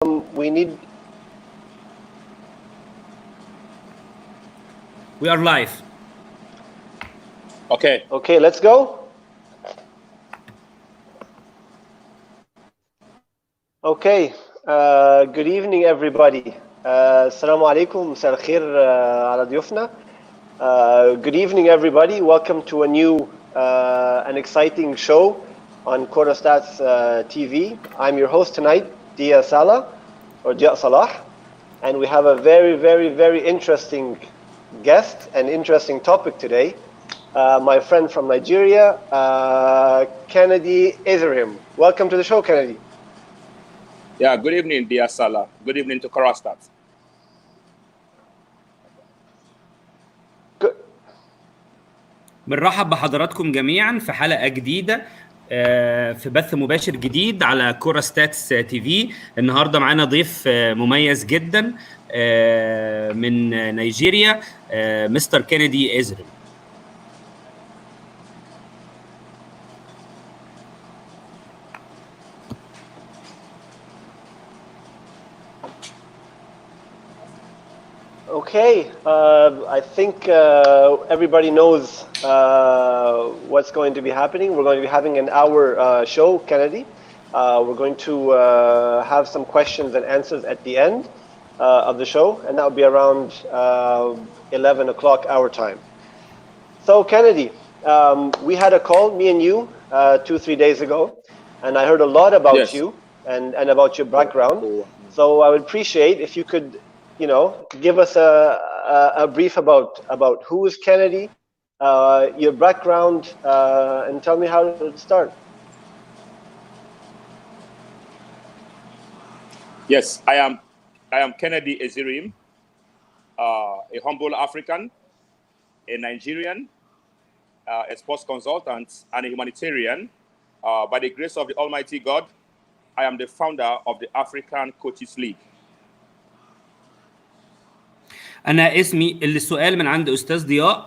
We need. We are live. Okay. Okay, let's go. Okay. Good evening, everybody. Assalamu alaikum. مساء الخير على ضيوفنا. Good evening, everybody. Welcome to a new and exciting show on Corostats TV. I'm your host tonight, ضياء or ضياء Salah, and we have a very interesting guest and interesting topic today. My friend from Nigeria, Kennedy Ethereum. Welcome to the show, Kennedy. Yeah, good evening, dear Salah. Good evening to Corostats. بنرحب بحضراتكم جميعا في حلقة جديدة في بث مباشر جديد على كوروستاتس تي في. النهارده معانا ضيف مميز جدا من نيجيريا، مستر كينيدي اذريم. Okay, I think everybody knows what's going to be happening. We're going to be having an hour show, Kennedy. We're going to have some questions and answers at the end of the show, and that will be around 11 o'clock our time. So, Kennedy, we had a call, me and you, 2-3 days ago, and I heard a lot about you and about your background. So I would appreciate if you could, you know, give us a brief about who is Kennedy, your background, and tell me how to start. Yes, I am Kennedy Ethereum, a humble African, a Nigerian, a sports consultant, and a humanitarian. By the grace of the Almighty God, I am the founder of the African Coaches League. أنا اسمي السؤال من عند أستاذ ضياء.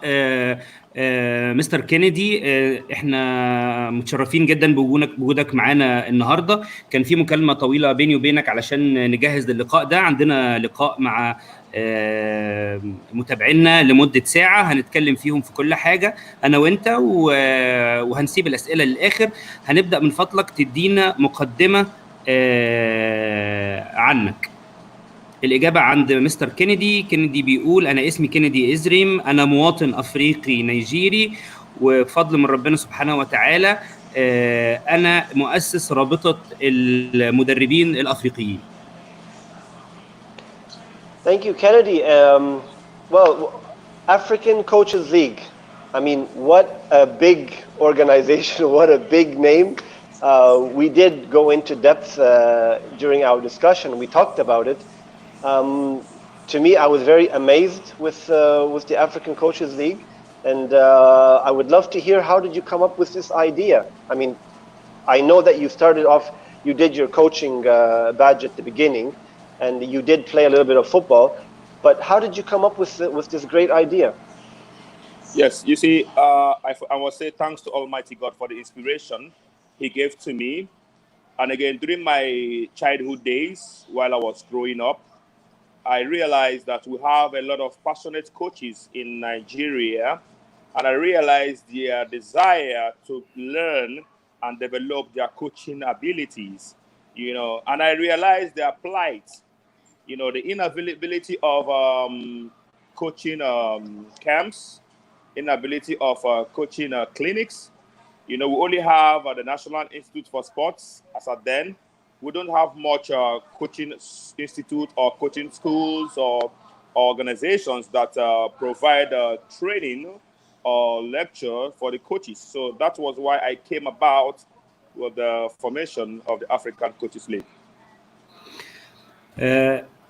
مستر كينيدي، احنا متشرفين جدا بوجودك معانا النهارده. كان في مكالمة طويلة بيني وبينك علشان نجهز للقاء ده. عندنا لقاء مع متابعينا لمدة ساعة هنتكلم فيهم في كل حاجة أنا وأنت، وهنسيب الأسئلة للآخر. هنبدأ من فضلك تدينا مقدمة عنك. الإجابة عند مستر كينيدي. كينيدي بيقول: أنا اسمي كينيدي اذريم، أنا مواطن أفريقي نيجيري، وبفضل من ربنا سبحانه وتعالى أنا مؤسس رابطة المدربين الأفريقيين. Thank you, Kennedy. Well, African Coaches League. I mean, what a big organization, what a big name. We did go into depth during our discussion. We talked about it. To me, I was very amazed with the African Coaches League, and I would love to hear, how did you come up with this idea? I mean, I know that you started off, you did your coaching badge at the beginning, and you did play a little bit of football, but how did you come up with this great idea? Yes, you see, I must say thanks to Almighty God for the inspiration He gave to me. And again, during my childhood days, while I was growing up, I realized that we have a lot of passionate coaches in Nigeria, and I realized their desire to learn and develop their coaching abilities, you know, and I realized their plight, you know, the inability of coaching camps, inability of coaching clinics. You know, we only have the National Institute for Sports as at then. We don't have much coaching institute or coaching schools or organizations that provide training or lecture for the coaches. So that was why I came about with the formation of the African Coaches League.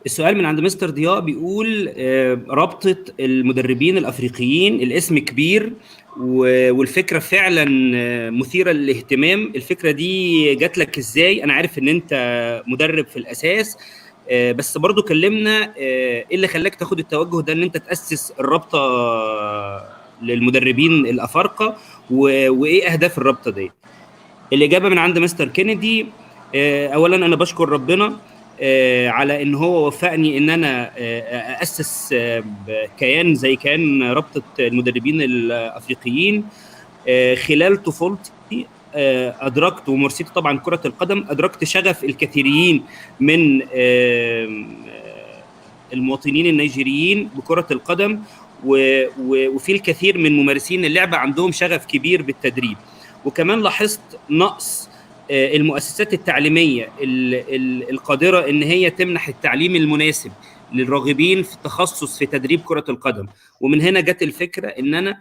السؤال من عند مستر ضياء بيقول: رابطة المدربين الأفريقيين، الاسم كبير والفكرة فعلا مثيرة للاهتمام. الفكرة دي جات لك ازاي؟ أنا عارف إن أنت مدرب في الأساس، بس برضو كلمنا إيه اللي خلاك تاخد التوجه ده إن أنت تأسس الرابطة للمدربين الأفارقة، وإيه أهداف الرابطة دي؟ الإجابة من عند مستر كينيدي: أولا أنا بشكر ربنا على ان هو وفقني ان انا اسس كيان زي كيان رابطه المدربين الافريقيين. خلال طفولتي ادركت ومرسيتي طبعا كره القدم، ادركت شغف الكثيرين من المواطنين النيجيريين بكره القدم، وفي الكثير من ممارسين اللعبه عندهم شغف كبير بالتدريب. وكمان لاحظت نقص المؤسسات التعليميه القادره ان هي تمنح التعليم المناسب للراغبين في التخصص في تدريب كره القدم. ومن هنا جت الفكره ان انا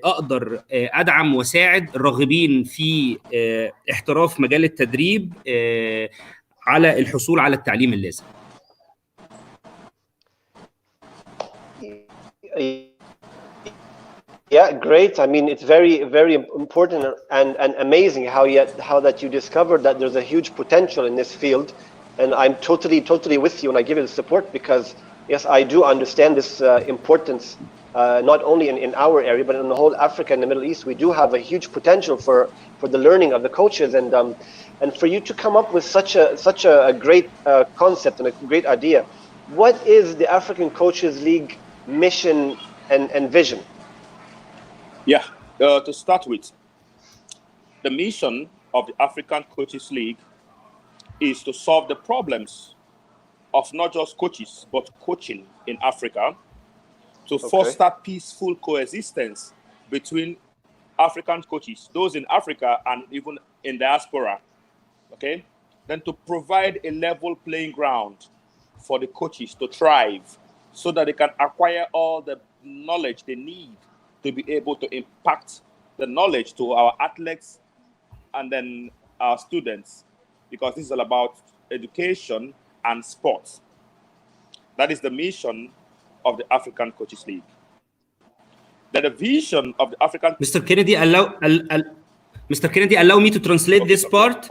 اقدر ادعم واساعد الراغبين في احتراف مجال التدريب على الحصول على التعليم اللازم. Yeah, great. I mean, it's very, very important and amazing how that you discovered that there's a huge potential in this field. And I'm totally with you, and I give you the support because, yes, I do understand this importance, not only in our area, but in the whole Africa and the Middle East. We do have a huge potential for the learning of the coaches, and for you to come up with such a great concept and a great idea. What is the African Coaches League mission and vision? Yeah, to start with, the mission of the African Coaches League is to solve the problems of not just coaches, but coaching in Africa, to foster peaceful coexistence between African coaches, those in Africa and even in diaspora, okay? Then to provide a level playing ground for the coaches to thrive so that they can acquire all the knowledge they need to be able to impact the knowledge to our athletes and then our students, because this is all about education and sports. That is the mission of the African Coaches League. Then the vision of the African... Mr. Kennedy, allow me to translate this part.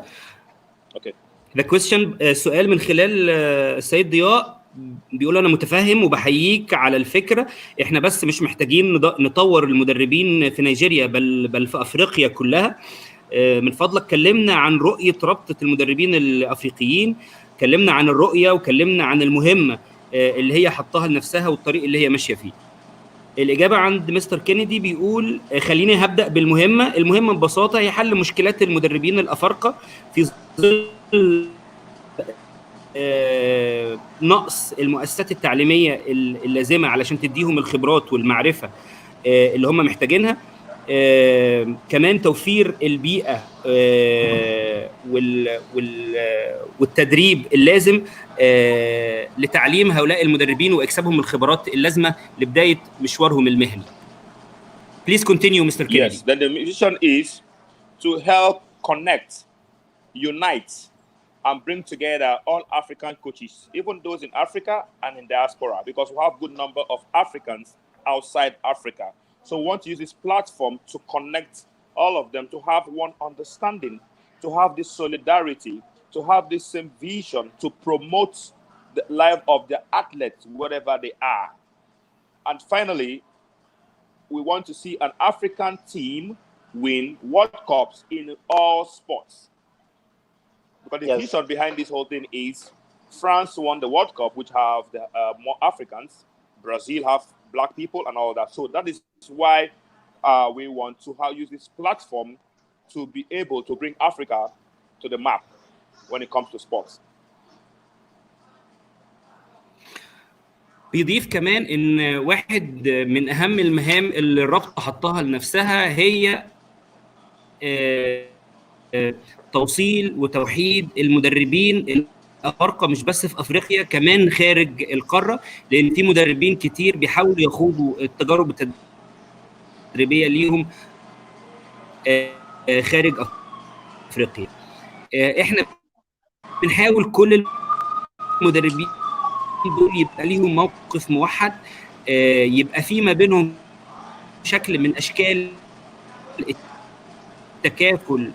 Okay. The question, سؤال من خلال السيد ضياء بيقول انا متفهم وبحييك على الفكره، احنا بس مش محتاجين نطور المدربين في نيجيريا بل في افريقيا كلها. من فضلك كلمنا عن رؤيه رابطه المدربين الافريقيين، كلمنا عن الرؤيه وكلمنا عن المهمه اللي هي حطها لنفسها والطريق اللي هي ماشيه فيه. الاجابه عند مستر كينيدي بيقول خليني هبدا بالمهمه. المهمه ببساطه هي حل مشكلات المدربين الافارقه في ظل نقص المؤسسات التعليميه اللازمه علشان تديهم الخبرات والمعرفه اللي هم محتاجينها. كمان توفير البيئه والتدريب اللازم لتعليم هؤلاء المدربين واكسابهم الخبرات اللازمه لبدايه مشوارهم المهني. Please continue, Mr. Kennedy. Yes, then the mission is to help connect, unite, and bring together all African coaches, even those in Africa and in diaspora, because we have a good number of Africans outside Africa. So we want to use this platform to connect all of them, to have one understanding, to have this solidarity, to have this same vision, to promote the life of the athletes, wherever they are. And finally, we want to see an African team win World Cups in all sports. Because the vision behind this whole thing is France won the World Cup, which have more Africans. Brazil have black people and all that. So that is why we want to use this platform to be able to bring Africa to the map when it comes to sports. بيضيف كمان ان واحد من اهم المهام اللي الرابطه حطها لنفسها هي توصيل وتوحيد المدربين الافارقه مش بس في افريقيا، كمان خارج القاره، لان في مدربين كتير بيحاولوا يخوضوا التجارب التدريبيه ليهم خارج افريقيا. احنا بنحاول كل المدربين دول يبقى ليهم موقف موحد، يبقى في ما بينهم شكل من اشكال التكافل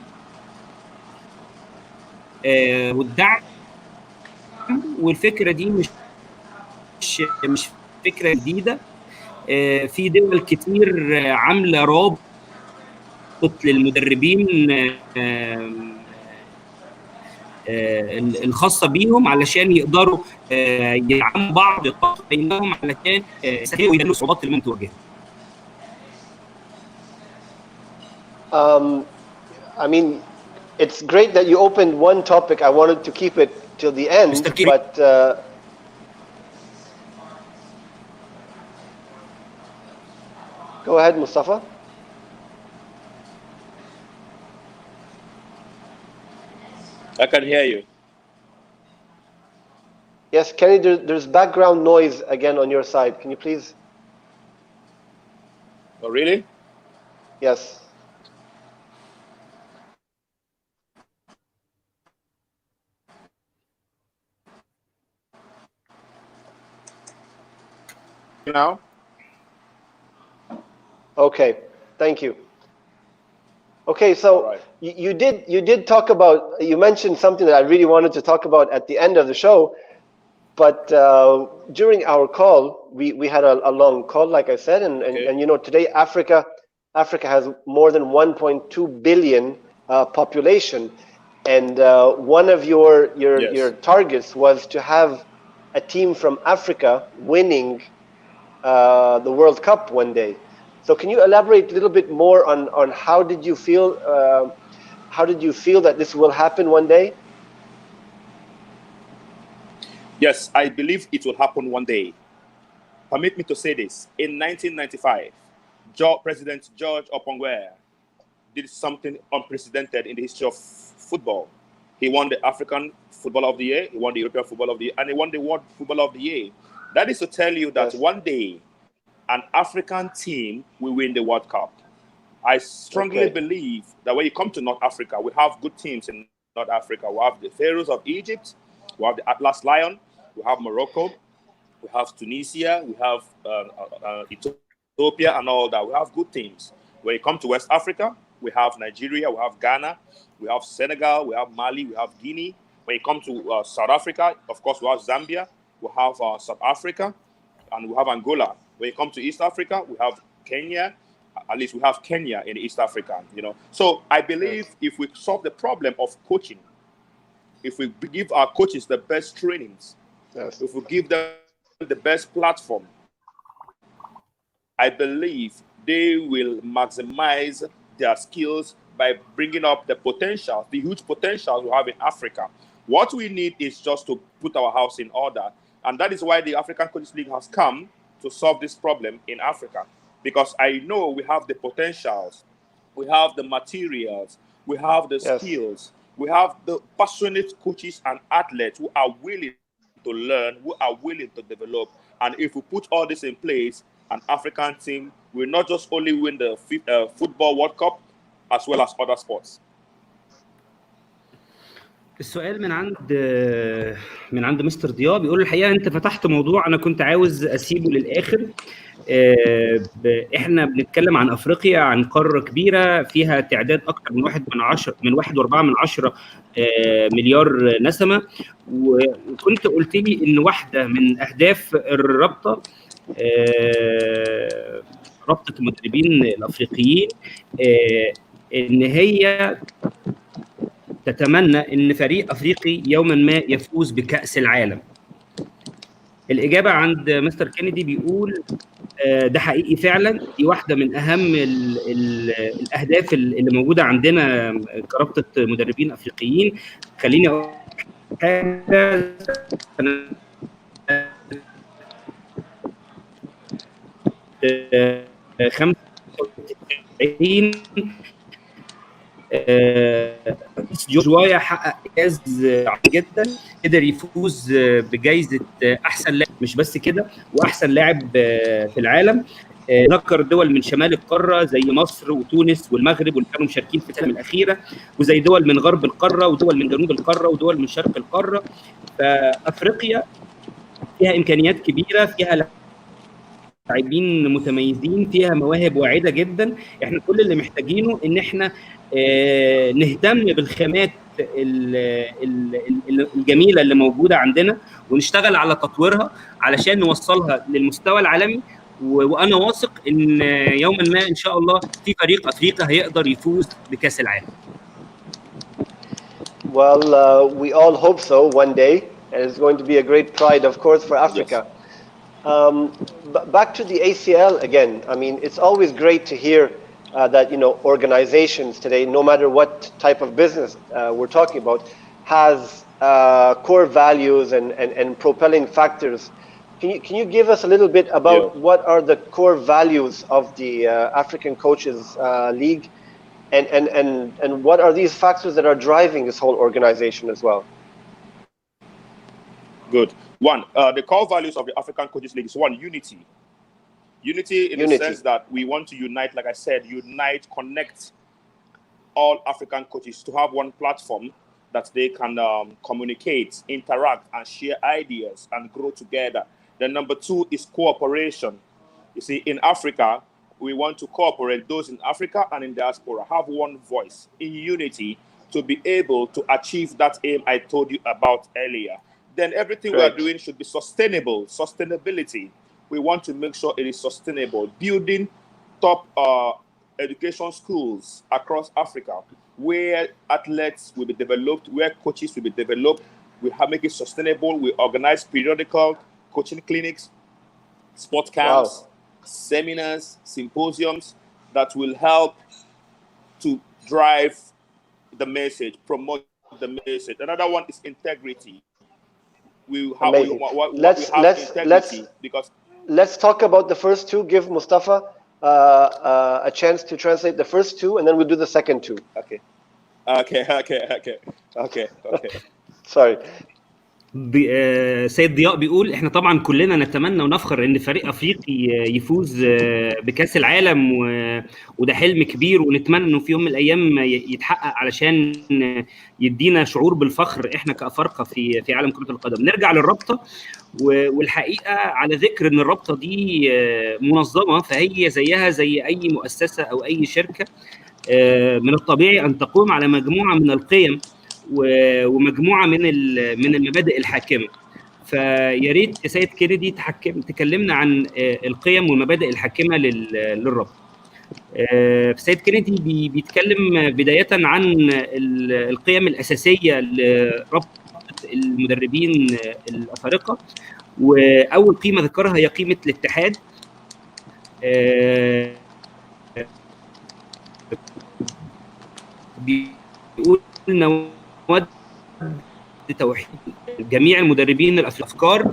والدعم. والفكره دي مش فكره جديده، في دول كتير عامله رابط للمدربين الخاصه بيهم علشان يقدروا يدعموا بعض بينهم علشان يسهلوا ويحلوا الصعوبات اللي ممكن تواجههم. I mean, it's great that you opened one topic. I wanted to keep it till the end, but go ahead, Mustafa. I can hear you. Yes, Kenny, there's background noise again on your side. Can you please? Oh, really? Yes. Now? Okay, thank you. Okay, so right. you did talk about, you mentioned something that I really wanted to talk about at the end of the show, but during our call, we had a long call, like I said, and you know, today Africa has more than 1.2 billion population, and one of your targets was to have a team from Africa winning the World Cup one day. So can you elaborate a little bit more on how did you feel that this will happen one day? Yes, I believe it will happen one day. Permit me to say this. In 1995, President George Oppongwe did something unprecedented in the history of football. He won the African Footballer of the Year, he won the European Footballer of the Year, and he won the World Footballer of the Year. That is to tell you that one day, an African team will win the World Cup. I strongly believe that when you come to North Africa, we have good teams in North Africa. We have the Pharaohs of Egypt, we have the Atlas Lion, we have Morocco, we have Tunisia, we have Ethiopia and all that. We have good teams. When you come to West Africa, we have Nigeria, we have Ghana, we have Senegal, we have Mali, we have Guinea. When you come to South Africa, of course, we have Zambia, we have South Africa, and we have Angola. When you come to East Africa, we have Kenya. At least we have Kenya in East Africa, you know. So I believe if we solve the problem of coaching, if we give our coaches the best trainings, if we give them the best platform, I believe they will maximize their skills by bringing up the potential, the huge potential we have in Africa. What we need is just to put our house in order. And that is why the African Coaches League has come to solve this problem in Africa. Because I know we have the potentials, we have the materials, we have the skills, we have the passionate coaches and athletes who are willing to learn, who are willing to develop. And if we put all this in place, an African team will not just only win the football World Cup, as well as other sports. السؤال من عند مستر ضياء بيقول الحقيقه انت فتحت موضوع انا كنت عاوز اسيبه للاخر. احنا بنتكلم عن افريقيا، عن قاره كبيره فيها تعداد اكثر من 1.4 مليار نسمه، وكنت قلت لي ان واحده من اهداف الرابطه رابطه المدربين الافريقيين ان هي تتمنى ان فريق افريقي يوما ما يفوز بكأس العالم. الاجابه عند مستر كينيدي بيقول ده حقيقي فعلا، دي واحده من اهم الاهداف اللي موجوده عندنا كرابطه مدربين افريقيين. خليني اقول حاجه، 95 جوايا حقق انجاز عظيم جدا، قدر يفوز بجائزه احسن لاعب، مش بس كده واحسن لاعب في العالم. ذكر دول من شمال القاره زي مصر وتونس والمغرب واللي كانوا مشاركين في السنه الاخيره، وزي دول من غرب القاره ودول من جنوب القاره ودول من شرق القاره. فافريقيا فيها امكانيات كبيره، فيها لاعبين متميزين، فيها مواهب واعده جدا. احنا كل اللي محتاجينه ان احنا نهتم بالخامات الجميله اللي موجوده عندنا ونشتغل على تطويرها علشان نوصلها للمستوى العالمي. وانا واثق ان يوما ما ان شاء الله في فريق افريقيا هيقدر يفوز بكاس العالم. Well, we all hope so one day, and it's going to be a great pride, of course, for Africa. Yes. Back to the ACL again. I mean, it's always great to hear that organizations today, no matter what type of business we're talking about, has core values and propelling factors. Can you give us a little bit Yeah. about what are the core values of the African Coaches League, and what are these factors that are driving this whole organization as well? Good. One, the core values of the African Coaches League is one, unity. Unity in the sense that we want to unite, like I said, connect all African coaches to have one platform that they can communicate, interact, and share ideas and grow together. Then number two is cooperation. You see, in Africa, we want to cooperate, those in Africa and in diaspora, have one voice in unity to be able to achieve that aim I told you about earlier. Then everything we are doing should be sustainable, sustainability. We want to make sure it is sustainable, building top education schools across Africa where athletes will be developed, where coaches will be developed. We have make it sustainable. We organize periodical coaching clinics, sport camps, seminars, symposiums that will help to drive the message, promote the message. Another one is integrity. Let's talk about the first two. Give Mustafa a chance to translate the first two, and then we'll do the second two. Okay. Sorry. سيد ضياء بيقول احنا طبعا كلنا نتمنى ونفخر ان فريق افريقي يفوز بكاس العالم، وده حلم كبير، ونتمنى انه في يوم من الايام يتحقق علشان يدينا شعور بالفخر احنا كافارقه في عالم كره القدم. نرجع للرابطه، والحقيقه على ذكر ان الرابطه دي منظمه، فهي زيها زي اي مؤسسه او اي شركه. من الطبيعي ان تقوم على مجموعه من القيم ومجموعه من المبادئ الحاكمه. فيا ريت سيد كينيدي تكلمنا عن القيم والمبادئ الحاكمه للرابطه. سيد كينيدي بيتكلم بدايه عن القيم الاساسيه لرابطه المدربين الافارقه، واول قيمه ذكرها هي قيمه الاتحاد. بيقول نود توحيد جميع المدربين الافكار.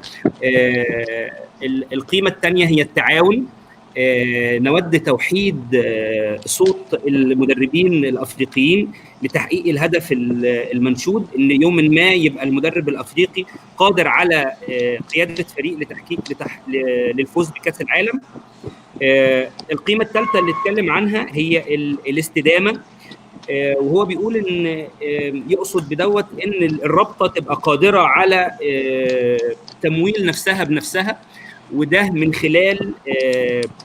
القيمه الثانيه هي التعاون. نود توحيد صوت المدربين الافريقيين لتحقيق الهدف المنشود، ان يوم ما يبقى المدرب الافريقي قادر على قياده فريق للفوز بكاس العالم. القيمه الثالثه اللي اتكلم عنها هي الاستدامه، وهو بيقول ان يقصد بدوت ان الرابطه تبقى قادره على تمويل نفسها بنفسها، وده من خلال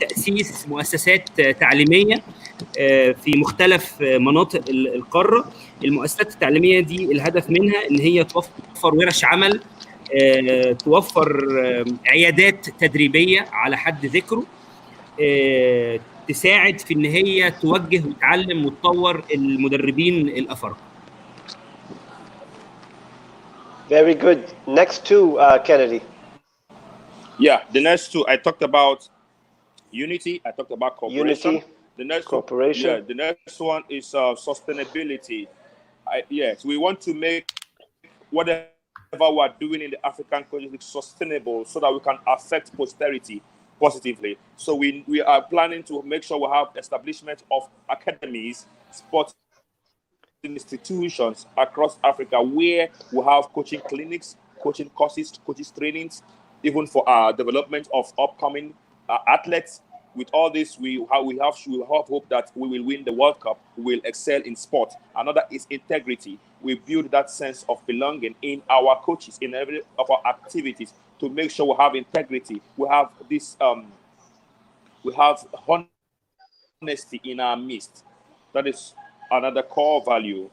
تاسيس مؤسسات تعليميه في مختلف مناطق القاره. المؤسسات التعليميه دي الهدف منها ان هي توفر ورش عمل، توفر عيادات تدريبيه على حد ذكره، تساعد في ان هي توجه وتعلم وتطور المدربين الافارقه. Very good. Next two, Kennedy. Yeah, the next two I talked about unity. I talked about cooperation. Unity, the next cooperation. The next one is sustainability. Yes, we want to make whatever we're doing in the African Coaches League sustainable so that we can affect posterity positively. So we are planning to make sure we have establishment of academies, sports institutions across Africa where we have coaching clinics, coaching courses, coaches trainings, even for development of upcoming athletes. With all this, we have hope that we will win the World Cup. We will excel in sport. Another is integrity. We build that sense of belonging in our coaches, in every of our activities, to make sure we have integrity. We have this. We have honesty in our midst. That is another core value,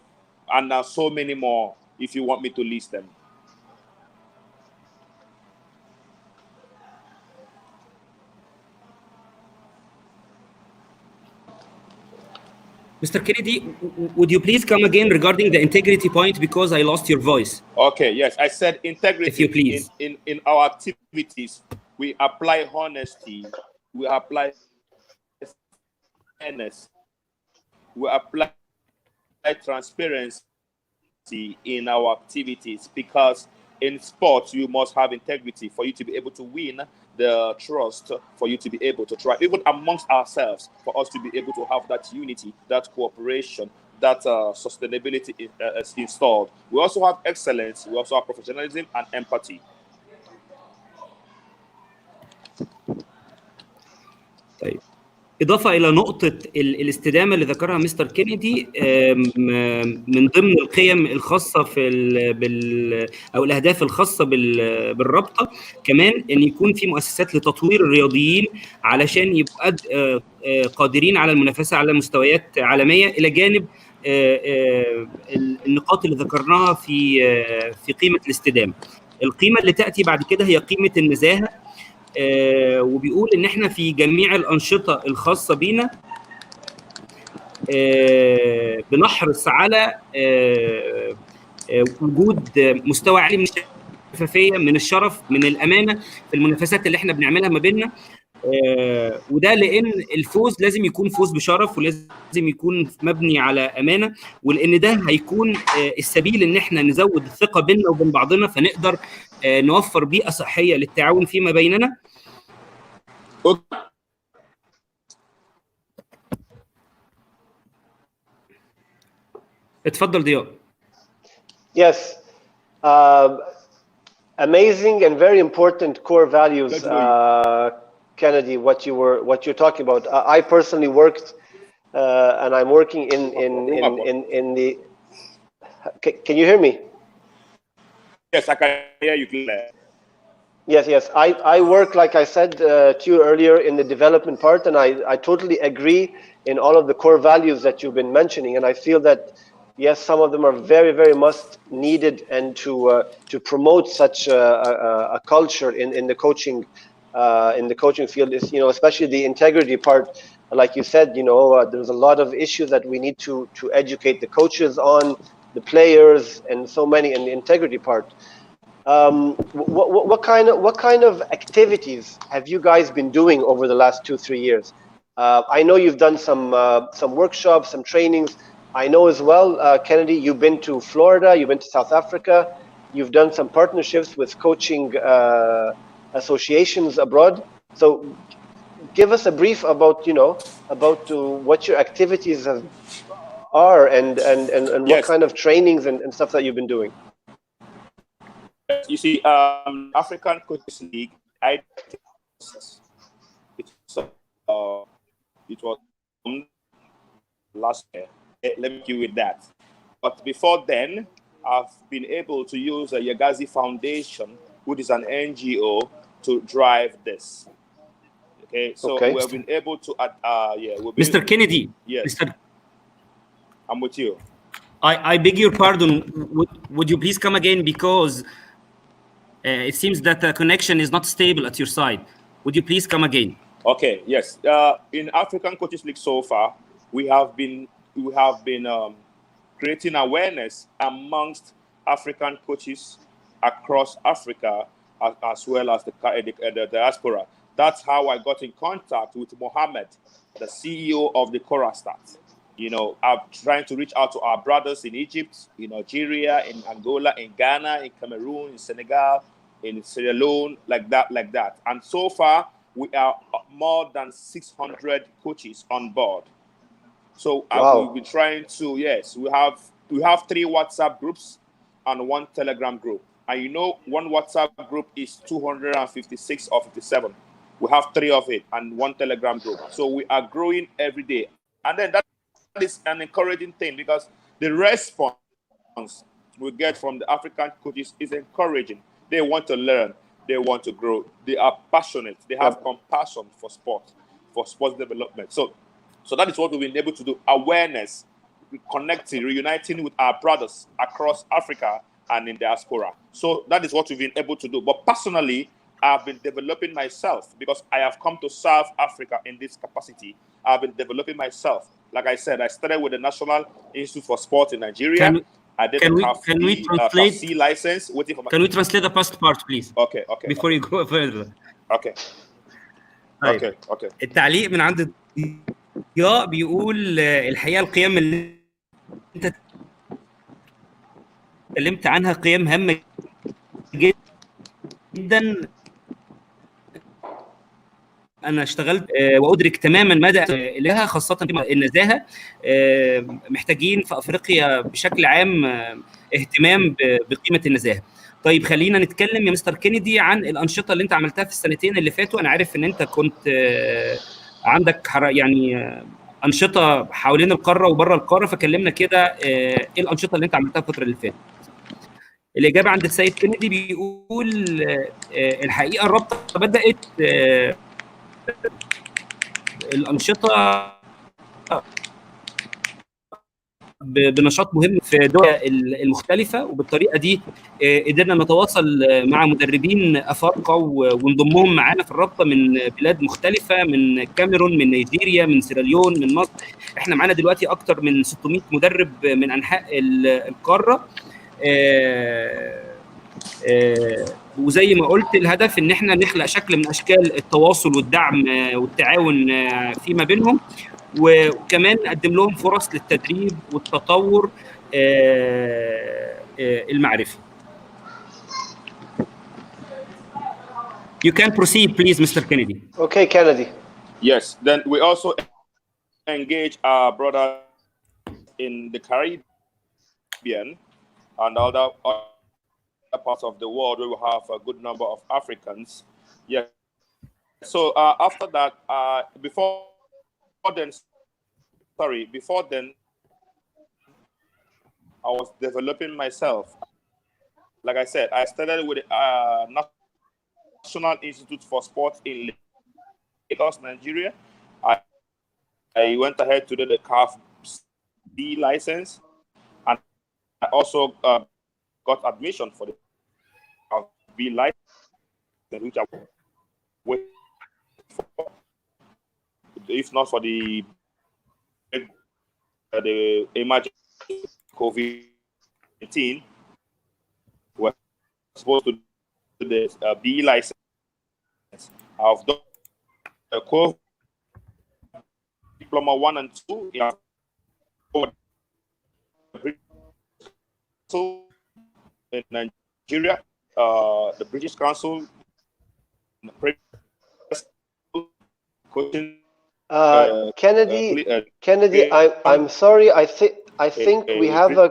and there are so many more. If you want me to list them. Mr. Kennedy, would you please come again regarding the integrity point, because I lost your voice? Okay, yes, I said integrity. If you please. In our activities, we apply honesty, we apply fairness, we apply transparency in our activities, because in sports you must have integrity for you to be able to win the trust, for you to be able to try, even amongst ourselves, for us to be able to have that unity, that cooperation, that sustainability is installed. We also have excellence, we also have professionalism and empathy. طيب، إضافة إلى نقطة الاستدامة اللي ذكرها مستر كينيدي، من ضمن القيم الخاصة أو الأهداف الخاصة بالرابطة كمان إن يكون في مؤسسات لتطوير الرياضيين علشان يبقوا قادرين على المنافسة على مستويات عالمية، إلى جانب النقاط اللي ذكرناها في قيمة الاستدامة. القيمة اللي تأتي بعد كده هي قيمة النزاهة، وبيقول ان احنا في جميع الانشطه الخاصه بينا بنحرص على وجود مستوى عالي من الشفافيه، من الشرف، من الامانه في المنافسات اللي احنا بنعملها ما بيننا، وده لان الفوز لازم يكون فوز بشرف، ولازم يكون مبني على امانه، ولان ده هيكون السبيل ان احنا نزود الثقه بيننا وبين بعضنا، فنقدر نوفر بيئه صحيه للتعاون فيما بيننا. اتفضل ضياء. Yes, amazing and very important core values, Kennedy. What you're talking about. I personally worked, and I'm working in the. Can you hear me? Yes, I can hear you clearly. Yes. I work, like I said to you earlier, in the development part, and I totally agree in all of the core values that you've been mentioning, and I feel that yes, some of them are very, very much needed, and to promote such a culture in the coaching field is, especially the integrity part. Like you said, there's a lot of issues that we need to educate the coaches on, the players, and so many, and the integrity part. What kind of activities have you guys been doing over the last 2-3 years? I know you've done some workshops, some trainings. I know as well, Kennedy, you've been to Florida, you've been to South Africa, you've done some partnerships with coaching associations abroad. So give us a brief about what your activities are, and Yes. what kind of trainings and stuff that you've been doing. You see, African Coaches League, it was last year. Let me give you that. But before then, I've been able to use a Yagazi Foundation, which is an NGO, to drive this. Okay, so we've been able to. Mr. Kennedy. Yes. I'm with you. I beg your pardon. Would you please come again, because it seems that the connection is not stable at your side. Would you please come again? Okay. Yes. In African Coaches League so far, we have been creating awareness amongst African coaches across Africa, as well as the diaspora. That's how I got in contact with Mohammed, the CEO of the Chorastat. I'm trying to reach out to our brothers in Egypt, in Algeria, in Angola, in Ghana, in Cameroon, in Senegal, in Sierra Leone, like that. And so far, we are more than 600 coaches on board. So we've been trying to, yes, we have 3 WhatsApp groups and 1 Telegram group. And 1 WhatsApp group is 256 or 57. We have 3 of it and 1 Telegram group. So we are growing every day. And then that is an encouraging thing, because the response we get from the African coaches is encouraging. They want to learn. They want to grow. They are passionate. They have compassion for sports development. So that is what we've been able to do. Awareness, connecting, reuniting with our brothers across Africa and in diaspora. So that is what we've been able to do. But personally, I've been developing myself because I have come to serve Africa in this capacity. I've been developing myself. Like I said, I started with the National Institute for Sport in Nigeria. I did can the we translate C license. Can we translate the first part, please? Okay. Before you go further. Okay. طيب. Okay. التعليق من عند ضياء بيقول الحقيقه القيم اللي انت اتكلمت عنها قيم هامه جدا. انا اشتغلت وادرك تماما مدى لها، خاصه النزاهه. محتاجين في افريقيا بشكل عام اهتمام بقيمه النزاهه. طيب خلينا نتكلم يا مستر كينيدي عن الانشطه اللي انت عملتها في السنتين اللي فاتوا. انا عارف ان انت كنت عندك يعني انشطه حوالين القاره وبره القاره، فكلمنا كده ايه الانشطه اللي انت عملتها الفتره اللي فاتت. الاجابه عند السيد كينيدي بيقول الحقيقه الرابطه بدات الانشطه بنشاط مهم في الدول المختلفه، وبالطريقه دي قدرنا نتواصل مع مدربين افارقه ونضمهم معانا في الرابطه من بلاد مختلفه، من الكاميرون، من نيجيريا، من سيراليون، من مصر. احنا معانا دلوقتي اكتر من 600 مدرب من انحاء القاره. وزي ما قلت الهدف ان احنا نخلق شكل من اشكال التواصل والدعم والتعاون فيما بينهم، وكمان نقدم لهم فرص للتدريب والتطور المعرفي. You can proceed, please, Mr. Kennedy. Okay, Kennedy. Yes. Then we also engage our brothers in the Caribbean and other parts of the world where we have a good number of Africans. Yes. So after that, before then, I was developing myself. Like I said, I started with National Institute for Sport in Lagos, Nigeria. I went ahead to do the CAF C license, and I also got admission for the CAF B license, which I waited for. If not for the emergency COVID-19, we're supposed to do the B license. I've done a core diploma 1 and 2 in Nigeria, the British Council, coaching. Kennedy, I'm sorry. I think we have a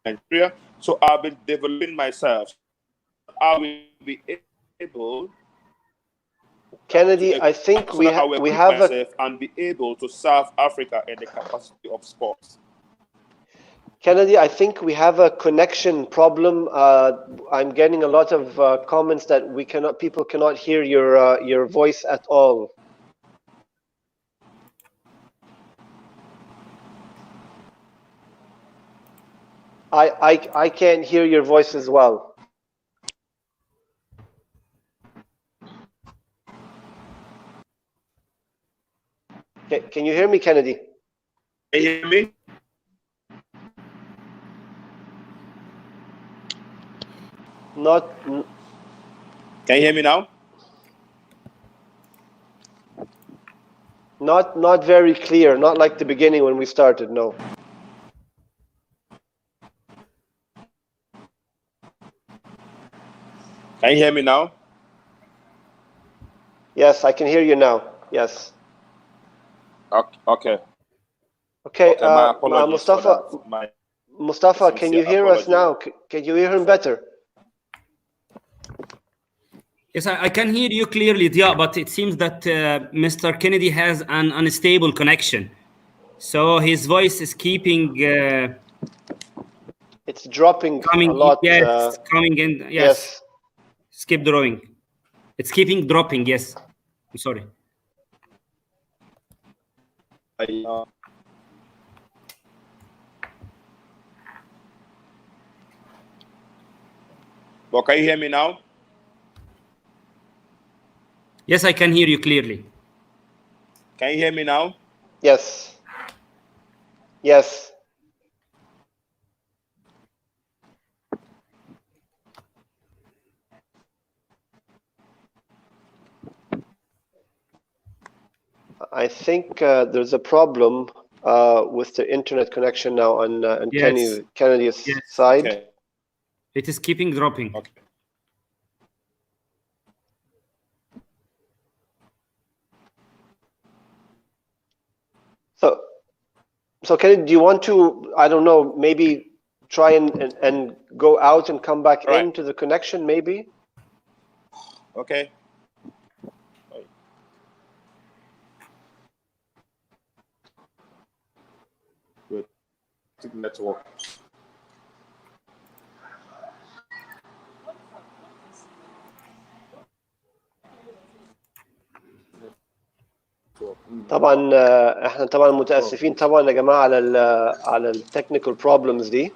Nigeria. So I've been developing myself. I will be able. Kennedy, I think we have and be able to serve Africa in the capacity of sports. Kennedy, I think we have a connection problem. I'm getting a lot of comments that people cannot hear your voice at all. I can't hear your voice as well. Can you hear me, Kennedy? Can you hear me? Can you hear me now? Not very clear. Not like the beginning when we started. No. Can you hear me now? Yes, I can hear you now. Yes. Okay. Okay. Mustafa. Mustafa, can you hear us now? Can you hear him better? Yes, I can hear you clearly, ضياء, but it seems that Mr. Kennedy has an unstable connection. So his voice is keeping... it's dropping a lot. Yes, coming in. Yes. Skip drawing. It's keeping dropping, yes. I'm sorry. Well, can you hear me now? Yes, I can hear you clearly. Can you hear me now? Yes. Yes. I think there's a problem with the internet connection now on Yes. Kennedy's Yes. side. Okay. It is keeping dropping. Okay. So Kennedy, do you want to, I don't know, maybe try and go out and come back Right. into the connection, maybe? Okay. Good. Network. طبعا احنا طبعا متاسفين طبعا يا جماعه على التكنيكال بروبلمز دي.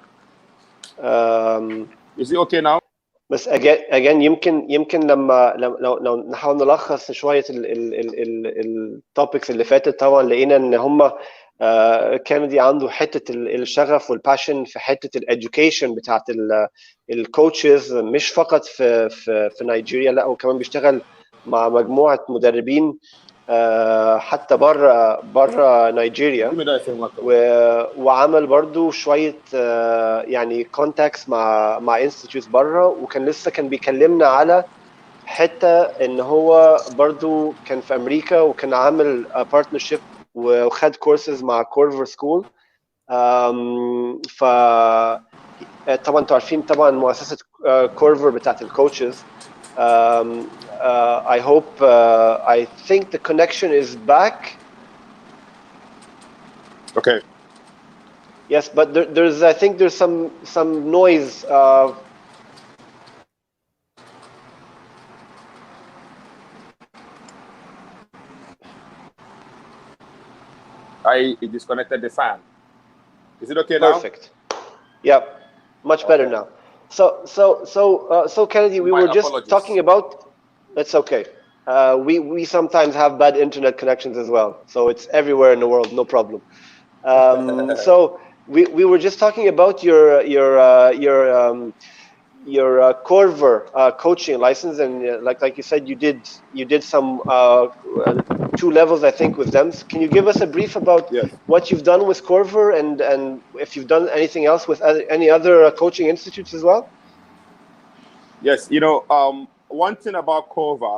Is it okay now? بس again يمكن لما لو نحاول نلخص شويه التوبكس اللي فاتت، طبعا لقينا ان هم كينيدي عنده حته الشغف والباشن في حته الاديوكيشن بتاعت الكوتشز، مش فقط في نيجيريا، لا وكمان بيشتغل مع مجموعه مدربين حتى بره نيجيريا، وعمل برضو شويه يعني كونتاكتس مع انستيتيوتس بره، وكان لسه كان بيكلمنا على حته ان هو برضو كان في امريكا وكان عامل بارتنرشيب وخد كورسز مع كورفر سكول. ف طبعا انتوا عارفين طبعا مؤسسه كورفر بتاعت الكوتشز. I hope I think the connection is back. Okay. Yes, but there's I think there's some noise. I disconnected the fan. Is it okay now? Perfect. Yeah, much better now. So Kennedy, we were just talking about. That's okay. We sometimes have bad internet connections as well, so it's everywhere in the world, no problem. So we were just talking about your Corver coaching license, and like you said, you did some 2 levels, I think, with them. Can you give us a brief about what you've done with Corver and if you've done anything else with any other coaching institutes as well? Yes, you know, one thing about Corver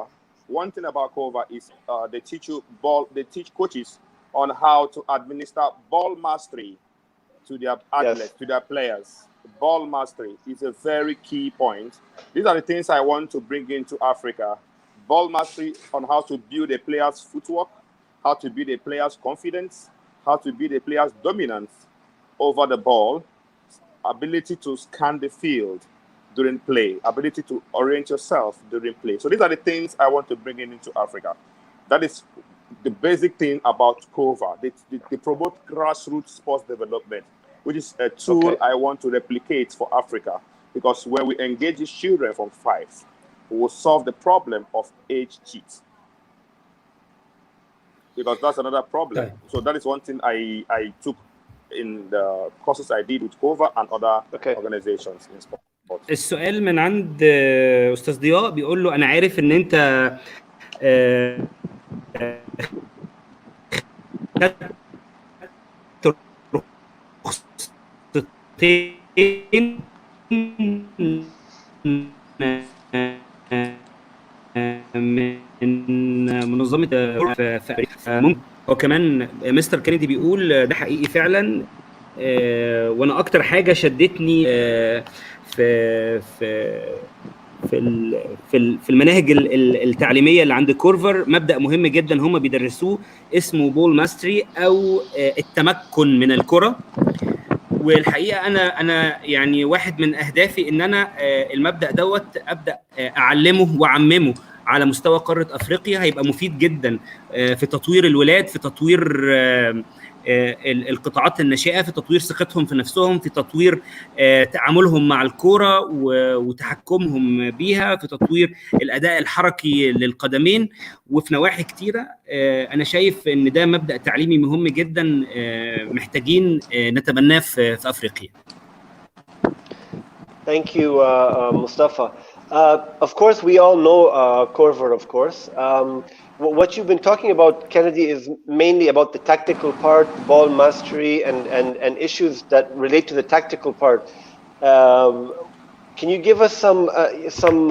is they teach coaches on how to administer ball mastery to their athletes, to their players. Ball mastery is a very key point. These are the things I want to bring into Africa. Ball mastery on how to build a player's footwork, how to build a player's confidence, how to build a player's dominance over the ball, ability to scan the field during play, ability to orient yourself during play. So these are the things I want to bring into Africa. That is the basic thing about COVA. They promote grassroots sports development, which is a tool I want to replicate for Africa, because when we engage these children from 5, we will solve the problem of age cheat. Because that's another problem. So that is one thing I took in the courses I did with COVA and other organizations in sport. السؤال من عند استاذ ضياء بيقول له انا عارف ان انت رخصتين من منظمه في امريكا، وكمان مستر كينيدي بيقول ده حقيقي فعلا. وانا اكتر حاجه شدتني في المناهج التعليميه اللي عند كورفر مبدا مهم جدا هم بيدرسوه اسمه بول ماستري او التمكن من الكره. والحقيقه انا يعني واحد من اهدافي ان انا المبدا دوت ابدا اعلمه واعممه على مستوى قاره افريقيا. هيبقى مفيد جدا في تطوير الولاد، في تطوير القطاعات الناشئه، في تطوير ثقتهم في نفسهم، في تطوير تعاملهم مع الكوره وتحكمهم بيها، في تطوير الاداء الحركي للقدمين، وفي نواحي كتيره. انا شايف ان ده مبدا تعليمي مهم جدا محتاجين نتبناه في افريقيا. Thank you, Mustafa. Of course, we all know Corver, of course. What you've been talking about, Kennedy, is mainly about the tactical part, ball mastery, and issues that relate to the tactical part. Can you give us some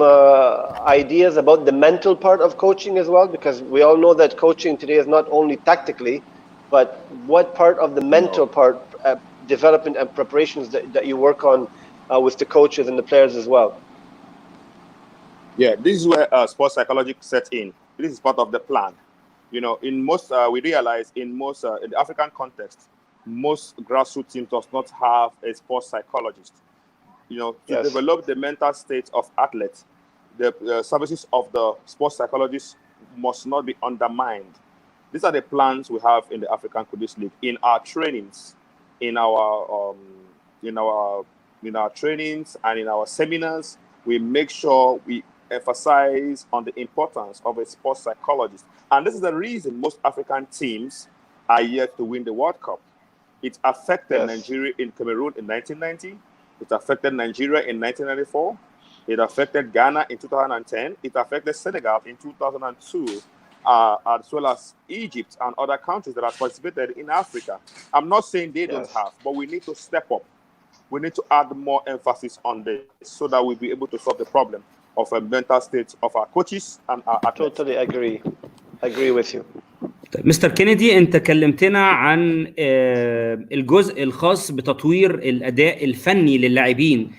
ideas about the mental part of coaching as well? Because we all know that coaching today is not only tactically, but what part of the mental part, development and preparations that you work on with the coaches and the players as well? Yeah, this is where sports psychology sets in. This is part of the plan. You know, in most, we realize in the African context, most grassroots teams does not have a sports psychologist. You know, to develop the mental state of athletes, the services of the sports psychologists must not be undermined. These are the plans we have in the African Kudus League. In our trainings, in our trainings and in our seminars, we make sure we emphasize on the importance of a sports psychologist. And this is the reason most African teams are yet to win the World Cup. It affected Nigeria in Cameroon in 1990. It affected Nigeria in 1994. It affected Ghana in 2010. It affected Senegal in 2002, as well as Egypt and other countries that have participated in Africa. I'm not saying they don't have, but we need to step up. We need to add more emphasis on this so that we'll be able to solve the problem of a mental state of our coaches and our athletes. Totally agree with you. مستر كينيدي، انت كلمتنا عن الجزء الخاص بتطوير الاداء الفني للاعبين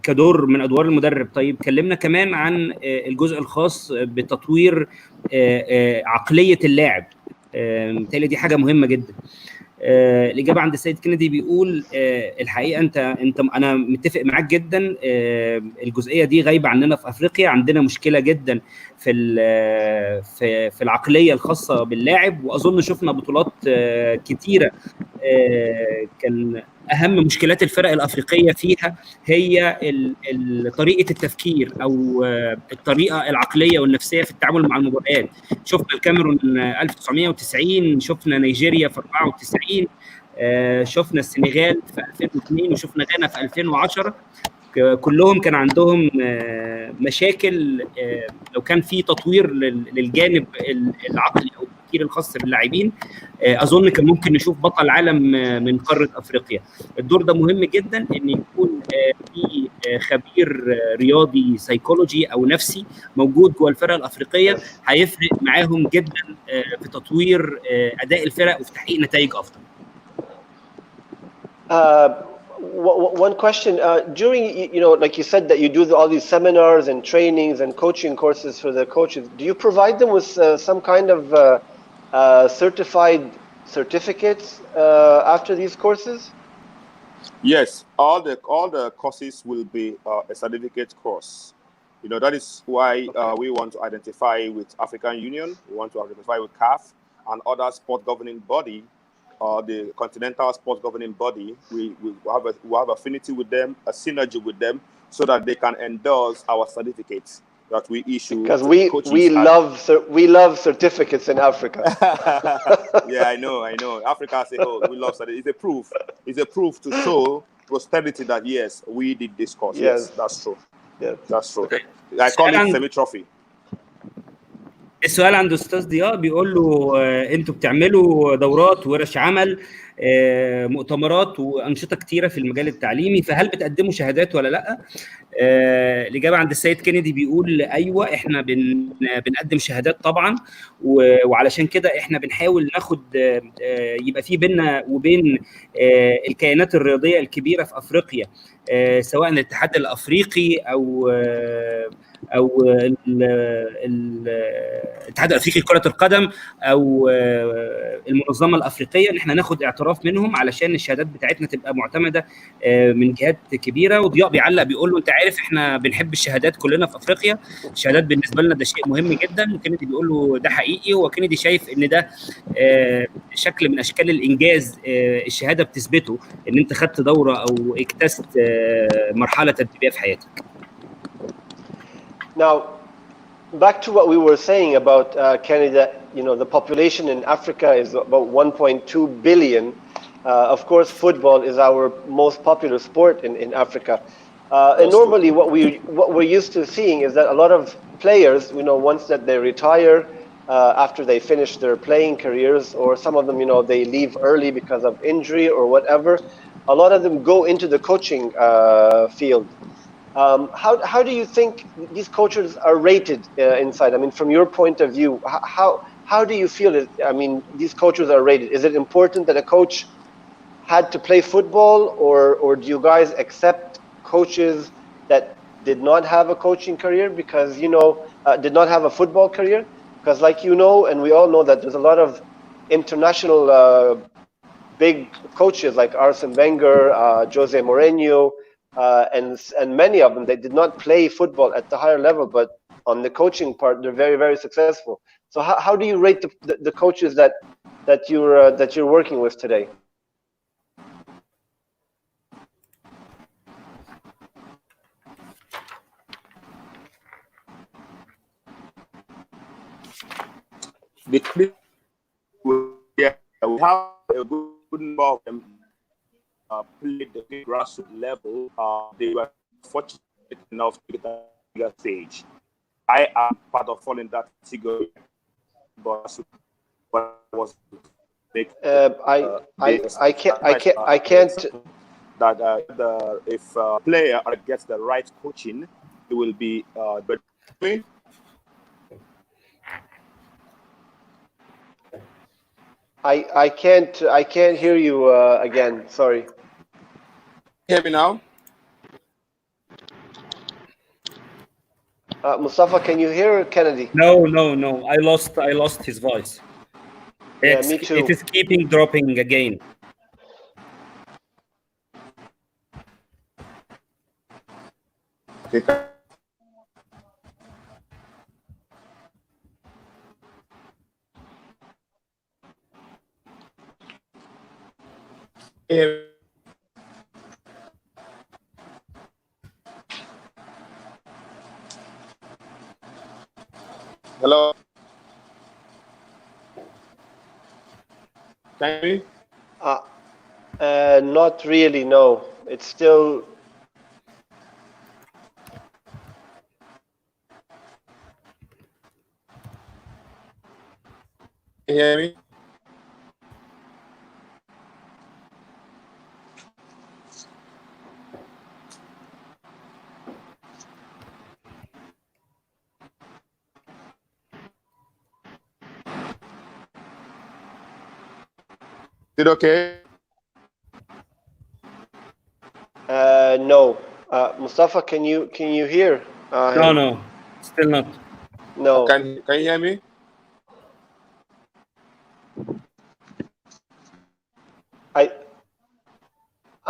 كدور من ادوار المدرب. طيب كلمنا كمان عن الجزء الخاص بتطوير عقلية اللاعب. بالتالي دي حاجة مهمة جدا. الإجابة عند السيد كينيدي بيقول الحقيقة أنا متفق معاك جدا. الجزئية دي غايبة عننا في أفريقيا. عندنا مشكلة جدا في العقلية الخاصة باللاعب، وأظن شفنا بطولات كتيرة كان أهم مشكلات الفرق الأفريقية فيها هي طريقة التفكير أو الطريقة العقلية والنفسية في التعامل مع المباريات. شفنا الكاميرون 1990، شفنا نيجيريا في 94، شفنا السنغال في 2002، وشفنا غانا في 2010. كلهم كان عندهم مشاكل. لو كان في تطوير للجانب العقلي او التفكير الخاص باللاعبين، اظن كان ممكن نشوف بطل عالم من قاره افريقيا. الدور ده مهم جدا ان يكون في خبير رياضي سايكولوجي او نفسي موجود جوه الفرق الافريقيه، هيفرق معاهم جدا في تطوير اداء الفرق وفي تحقيق نتائج افضل. One question, during, like you said that you do all these seminars and trainings and coaching courses for the coaches, do you provide them with some kind of certified certificates after these courses? Yes, all the courses will be a certificate course. That is why we want to identify with African Union, we want to identify with CAF and other sport governing body, the continental sports governing body. We have affinity with them, a synergy with them, so that they can endorse our certificates that we issue. Because we love certificates in Africa. Yeah, I know. Africa as a whole, we love certificates. It's a proof to show posterity that yes, we did this course. Yes, that's true. Yes, that's true. Okay. I call it semi-trophy. السؤال عند استاذ ضياء بيقول له انتوا بتعملوا دورات ورش عمل، مؤتمرات وانشطه كتيره في المجال التعليمي، فهل بتقدموا شهادات ولا لا؟ الاجابه عند السيد كينيدي بيقول ايوه، احنا بنقدم شهادات طبعا، وعلشان كده احنا بنحاول ناخد يبقى في بيننا وبين الكيانات الرياضيه الكبيره في افريقيا، سواء الاتحاد الافريقي او الاتحاد الافريقي لكره القدم او المنظمه الافريقيه، ان احنا ناخد اعتراف منهم علشان الشهادات بتاعتنا تبقى معتمده من جهات كبيره. وضياء بيعلق بيقول له انت عارف احنا بنحب الشهادات كلنا في افريقيا، الشهادات بالنسبه لنا ده شيء مهم جدا. وكينيدي بيقول له ده حقيقي، وكينيدي شايف ان ده شكل من اشكال الانجاز الشهاده بتثبته ان انت خدت دوره او اجتزت مرحله تدريبيه في حياتك. Now, back to what we were saying about Canada, you know, the population in Africa is about 1.2 billion. Of course, football is our most popular sport in Africa. And normally what we're used to seeing is that a lot of players, you know, once that they retire, after they finish their playing careers, or some of them, you know, they leave early because of injury or whatever, a lot of them go into the coaching field. How do you think these coaches are rated inside? I mean, from your point of view, how do you feel it? I mean, these coaches are rated. Is it important that a coach had to play football, or do you guys accept coaches that did not have a coaching career because, you know, did not have a football career? Because like you know, and we all know that there's a lot of international big coaches like Arsene Wenger, Jose Mourinho, and many of them, they did not play football at the higher level, but on the coaching part, they're very, very successful. So how do you rate the coaches that you're working with today? Yeah, we have a good number of them played the grassroots level. They were fortunate enough to get a bigger stage. I am part of falling that category, but was I can't. That if a player gets the right coaching, it will be better. I can't hear you again. Sorry. Hear me now? Mustafa, can you hear Kennedy? No. I lost his voice. Yeah, me too. It is keeping dropping again. Okay. Hello. Can you hear me? Not really. No, it's still. Can you hear me? Is it okay? No. Mustafa, can you hear? No, still not. No. Can you hear me?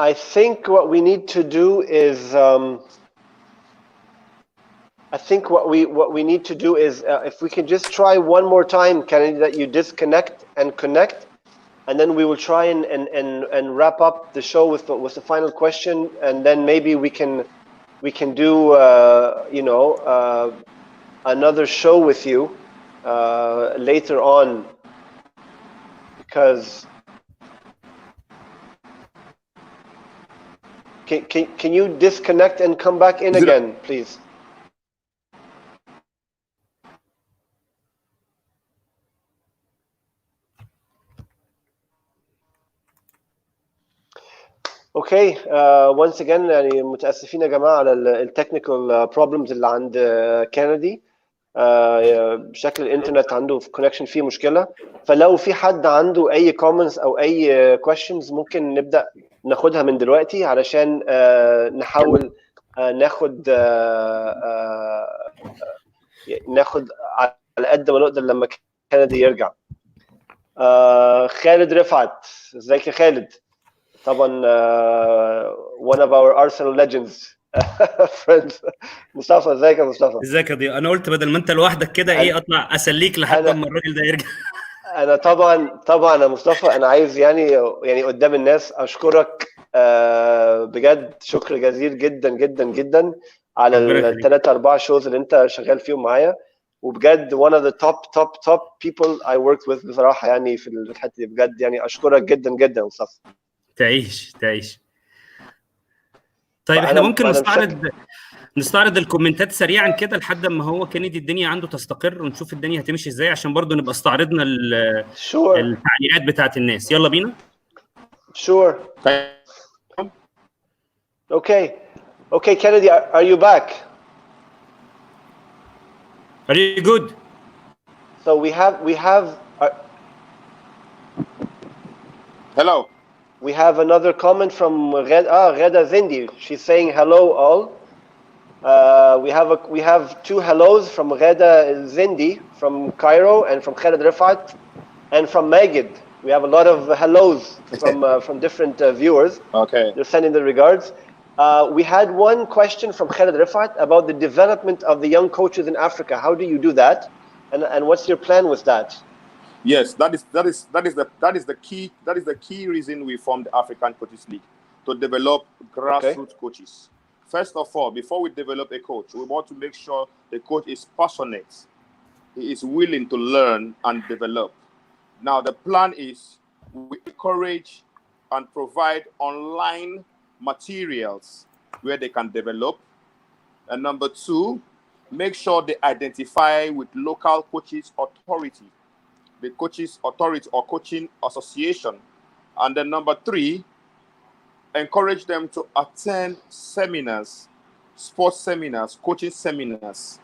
I think what we need to do is if we can just try one more time, Kennedy, that you disconnect and connect, and then we will try and wrap up the show with the final question, and then maybe we can do you know, another show with you later on, because can you disconnect and come back in again, please? Okay, once again يعني متأسفين يا جماعة على التكنيكال بروبلمز اللي عند كينيدي. بشكل الانترنت عنده في كونكشن فيه مشكلة، فلو في حد عنده أي كومنتس أو أي questions ممكن نبدأ ناخدها من دلوقتي علشان نحاول ناخد ناخد على قد ما نقدر لما كينيدي يرجع. خالد رفعت، ازيك يا خالد؟ طبعا one of our Arsenal legends friends. مصطفى، ازيك يا مصطفى؟ ازيك يا ضياء؟ انا قلت بدل ما انت لوحدك كده ايه اطلع اسليك لحد ما الراجل ده يرجع. انا طبعا يا مصطفى، انا عايز يعني قدام الناس اشكرك بجد شكر جزيل جدا جدا جدا على الثلاثة 4 شوز اللي انت شغال فيهم معايا، وبجد one of the top people I worked with بصراحة يعني في الحتة دي. بجد يعني اشكرك جدا جدا يا مصطفى. تعيش. طيب احنا ممكن نستعرض الكومنتات سريعا كده لحد ما هو كينيدي الدنيا عنده تستقر ونشوف الدنيا هتمشي ازاي، عشان برضو نبقى استعرضنا التعليقات بتاعت الناس. يلا بينا. Sure. Okay, Kennedy, are you back? Are you good? So we have Hello. We have another comment from Reda Zindi. She's saying hello all. We have 2 hellos from Reda Zindi from Cairo, and from Khaled Rifat, and from Magid. We have a lot of hellos from different viewers. Okay. They're sending their regards. We had one question from Khaled Rifat about the development of the young coaches in Africa. How do you do that? And what's your plan with that? Yes, that is the key reason we formed the African Coaches League, to develop grassroots coaches. First of all, before we develop a coach, we want to make sure the coach is passionate. He is willing to learn and develop. Now, the plan is we encourage and provide online materials where they can develop. And number 2, make sure they identify with local coaches authority, the coaches authority or coaching association. And then number 3, encourage them to attend seminars, sports seminars, coaching seminars.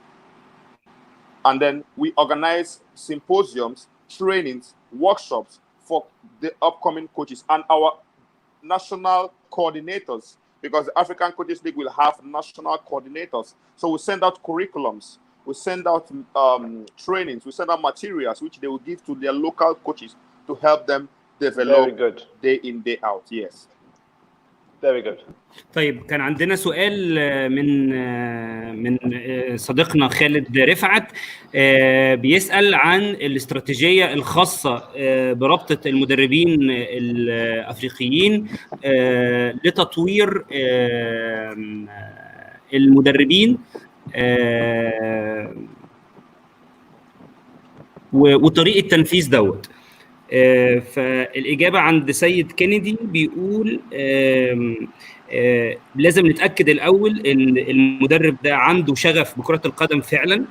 And then we organize symposiums, trainings, workshops for the upcoming coaches and our national coordinators, because the African Coaches League will have national coordinators. So we send out curriculums, we send out trainings, we send out materials which they will give to their local coaches to help them develop day in, day out. Yes. Very good. طيب كان عندنا سؤال من صديقنا خالد رفعت، بيسأل عن الاستراتيجية الخاصة برابطة المدربين الأفريقيين لتطوير المدربين وطريقة تنفيذ دوت. فالإجابة عند سيد كينيدي بيقول لازم نتأكد الأول إن المدرب ده عنده شغف بكرة القدم فعلا،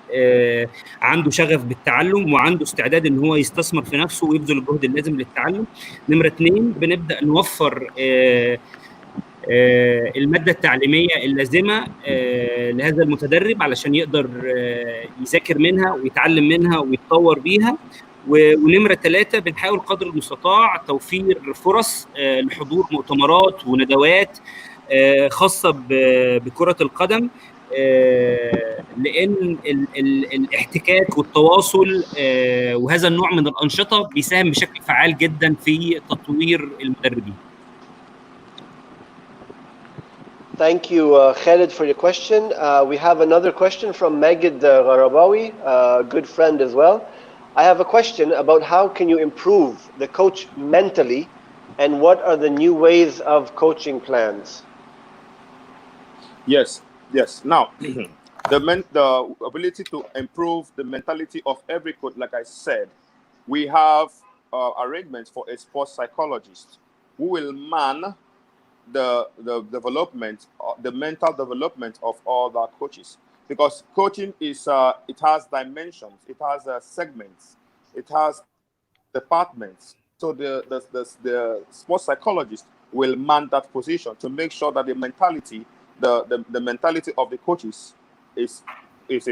عنده شغف بالتعلم وعنده استعداد إن هو يستثمر في نفسه ويبذل الجهد اللازم للتعلم. نمرة 2 بنبدأ نوفر المادة التعليمية اللازمة لهذا المتدرب علشان يقدر يذاكر منها ويتعلم منها ويتطور بيها. ونمرة 3 بنحاول قدر المستطاع توفير فرص لحضور مؤتمرات وندوات خاصة بكرة القدم، لأن الاحتكاك والتواصل وهذا النوع من الأنشطة بيساهم بشكل فعال جدا في تطوير المدربين. Thank you, Khaled, for your question. We have another question from Magid Gharabawi, a good friend as well. I have a question about how can you improve the coach mentally, and what are the new ways of coaching plans? Yes. Now, the ability to improve the mentality of every coach, like I said, we have arrangements for a sports psychologist who will man the development, the mental development of all our coaches. Because coaching is, it has dimensions, it has segments, it has departments. So the sports psychologist will man that position to make sure that the mentality, the mentality of the coaches is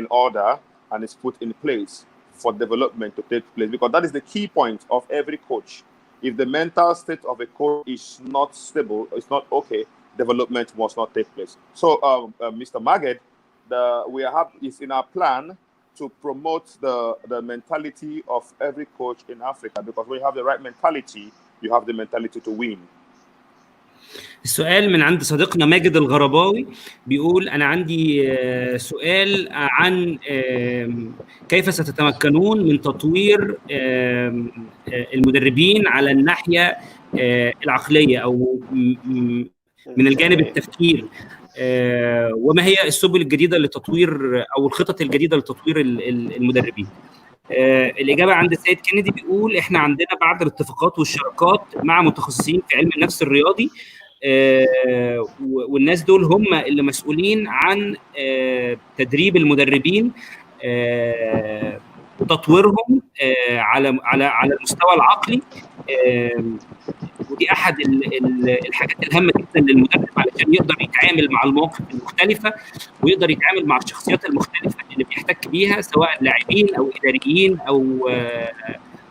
in order and is put in place for development to take place. Because that is the key point of every coach. If the mental state of a coach is not stable, it's not okay, development must not take place. So, Mr. Maged, It's in our plan to promote the mentality of every coach in Africa, because when you have the right mentality, you have the mentality to win. السؤال من عند صديقنا ماجد الغرباوي بيقول أنا عندي سؤال عن كيف ستتمكنون من تطوير المدربين على الناحية العقلية أو من الجانب التفكير، وما هي السبل الجديدة لتطوير أو الخطط الجديدة لتطوير المدربين. الإجابة عند السيد كينيدي بيقول إحنا عندنا بعض الاتفاقات والشراكات مع متخصصين في علم النفس الرياضي، والناس دول هم اللي مسؤولين عن تدريب المدربين وتطويرهم على المستوى العقلي، ودي احد الحاجات الهامه جدا للمدرب علشان يقدر يتعامل مع المواقف المختلفه ويقدر يتعامل مع الشخصيات المختلفه اللي بيحتك بيها، سواء لاعبين او اداريين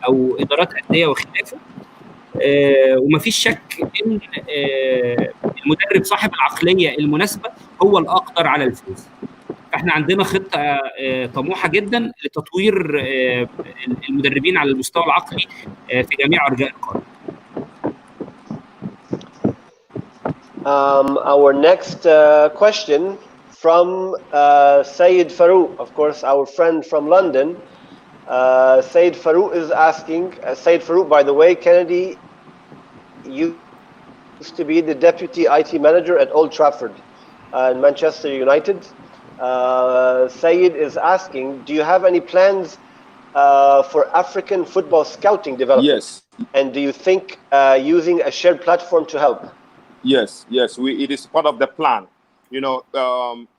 او ادارات انديه وخلافه. ومفيش شك ان المدرب صاحب العقليه المناسبه هو الاقدر على الفوز. فاحنا عندنا خطه طموحه جدا لتطوير المدربين على المستوى العقلي في جميع ارجاء القاره. Our next question from Sayyid Farouk, of course, our friend from London. Sayyid Farouk is asking, Sayyid Farouk, by the way, Kennedy used to be the deputy IT manager at Old Trafford in Manchester United. Sayyid is asking, do you have any plans for African football scouting development? Yes. And do you think using a shared platform to help? Yes, it is part of the plan. You know,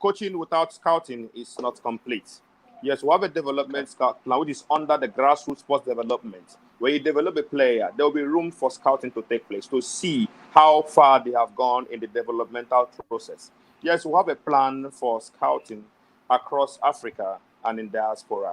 coaching without scouting is not complete. Yes, we have a development scout plan, which is under the grassroots sports development. When you develop a player, there will be room for scouting to take place to see how far they have gone in the developmental process. Yes, we have a plan for scouting across Africa and in diaspora.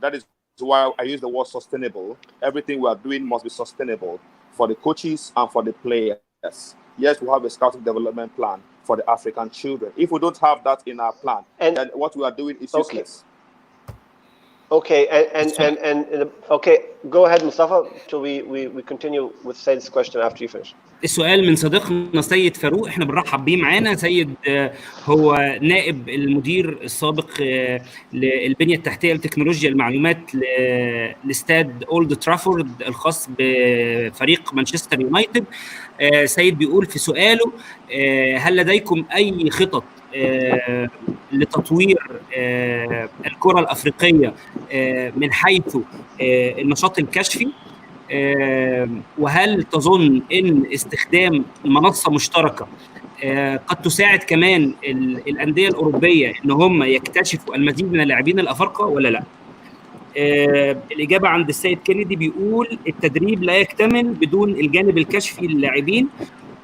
That is why I use the word sustainable. Everything we are doing must be sustainable for the coaches and for the players. Yes, we have a scouting development plan for the African children. If we don't have that in our plan, then what we are doing is useless. Okay, and okay, go ahead, Mustafa, till we continue with Said's question after you finish. السؤال من صديقنا سيد فاروق، احنا بنرحب بيه معانا. سيد هو نائب المدير السابق للبنيه التحتيه لتكنولوجيا المعلومات لاستاد اولد ترافورد الخاص بفريق مانشستر يونايتد. سيد بيقول في سؤاله هل لديكم اي خطط لتطوير الكره الافريقيه من حيث النشاط الكشفي، وهل تظن ان استخدام منصه مشتركه قد تساعد كمان الانديه الاوروبيه ان هم يكتشفوا المزيد من اللاعبين الافارقه ولا لا؟ الاجابه عند السيد كينيدي بيقول التدريب لا يكتمل بدون الجانب الكشفي للاعبين،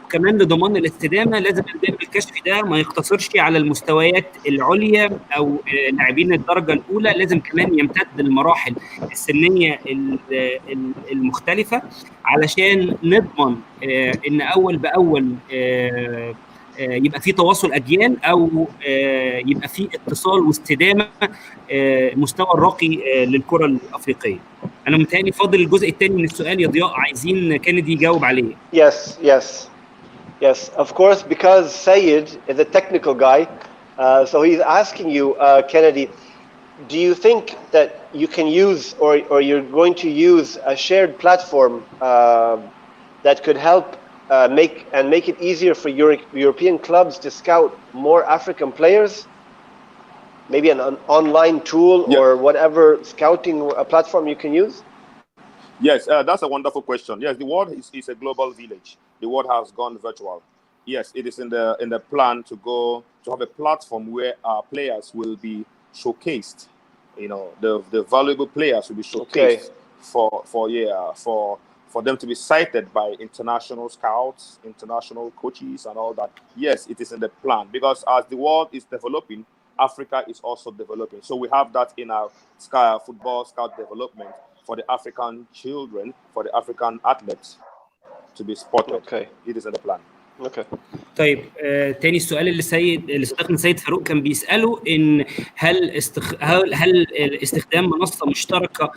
وكمان لضمان الاستدامه لازم الجانب الكشفي ده ما يقتصرش على المستويات العليا او لاعبين الدرجه الاولى، لازم كمان يمتد للمراحل السنيه المختلفه علشان نضمن ان اول باول يبقى في تواصل اجيال او يبقى في اتصال واستدامه مستوى الراقي للكره الافريقيه. انا متهيألي فاضل الجزء الثاني من السؤال يا ضياء، عايزين كينيدي يجاوب عليه. Yes, of course, because Sayed is a technical guy, so he's asking you, Kennedy, do you think that you can use or you're going to use a shared platform that could help make it easier for European clubs to scout more African players? Maybe an online tool or whatever scouting platform you can use? Yes, that's a wonderful question. Yes, the world is a global village. The world has gone virtual. Yes, it is in the plan to have a platform where our players will be showcased. You know, the valuable players will be showcased for them to be cited by international scouts, international coaches, and all that. Yes, it is in the plan because as the world is developing, Africa is also developing. So we have that in our football scout development for the African children, for the African athletes to be spotted. Okay. It is in the plan. اوكي. طيب تاني السؤال اللي صديقنا سيد فاروق كان بيساله ان هل استخدام منصه مشتركه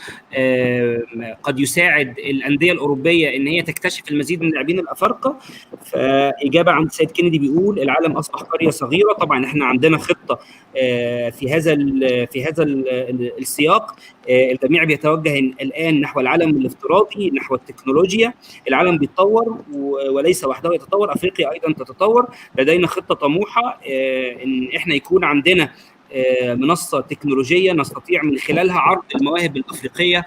قد يساعد الانديه الاوروبيه ان هي تكتشف المزيد من اللاعبين الافارقه؟ فاجابه عند سيد كينيدي بيقول العالم اصبح قريه صغيره. طبعا احنا عندنا خطه في هذا السياق. الجميع بيتوجه الان نحو العالم الافتراضي، نحو التكنولوجيا. العالم بيتطور وليس وحده يتطور، افريقيا ايضا تتطور. لدينا خطه طموحه ان احنا يكون عندنا منصه تكنولوجيه نستطيع من خلالها عرض المواهب الافريقيه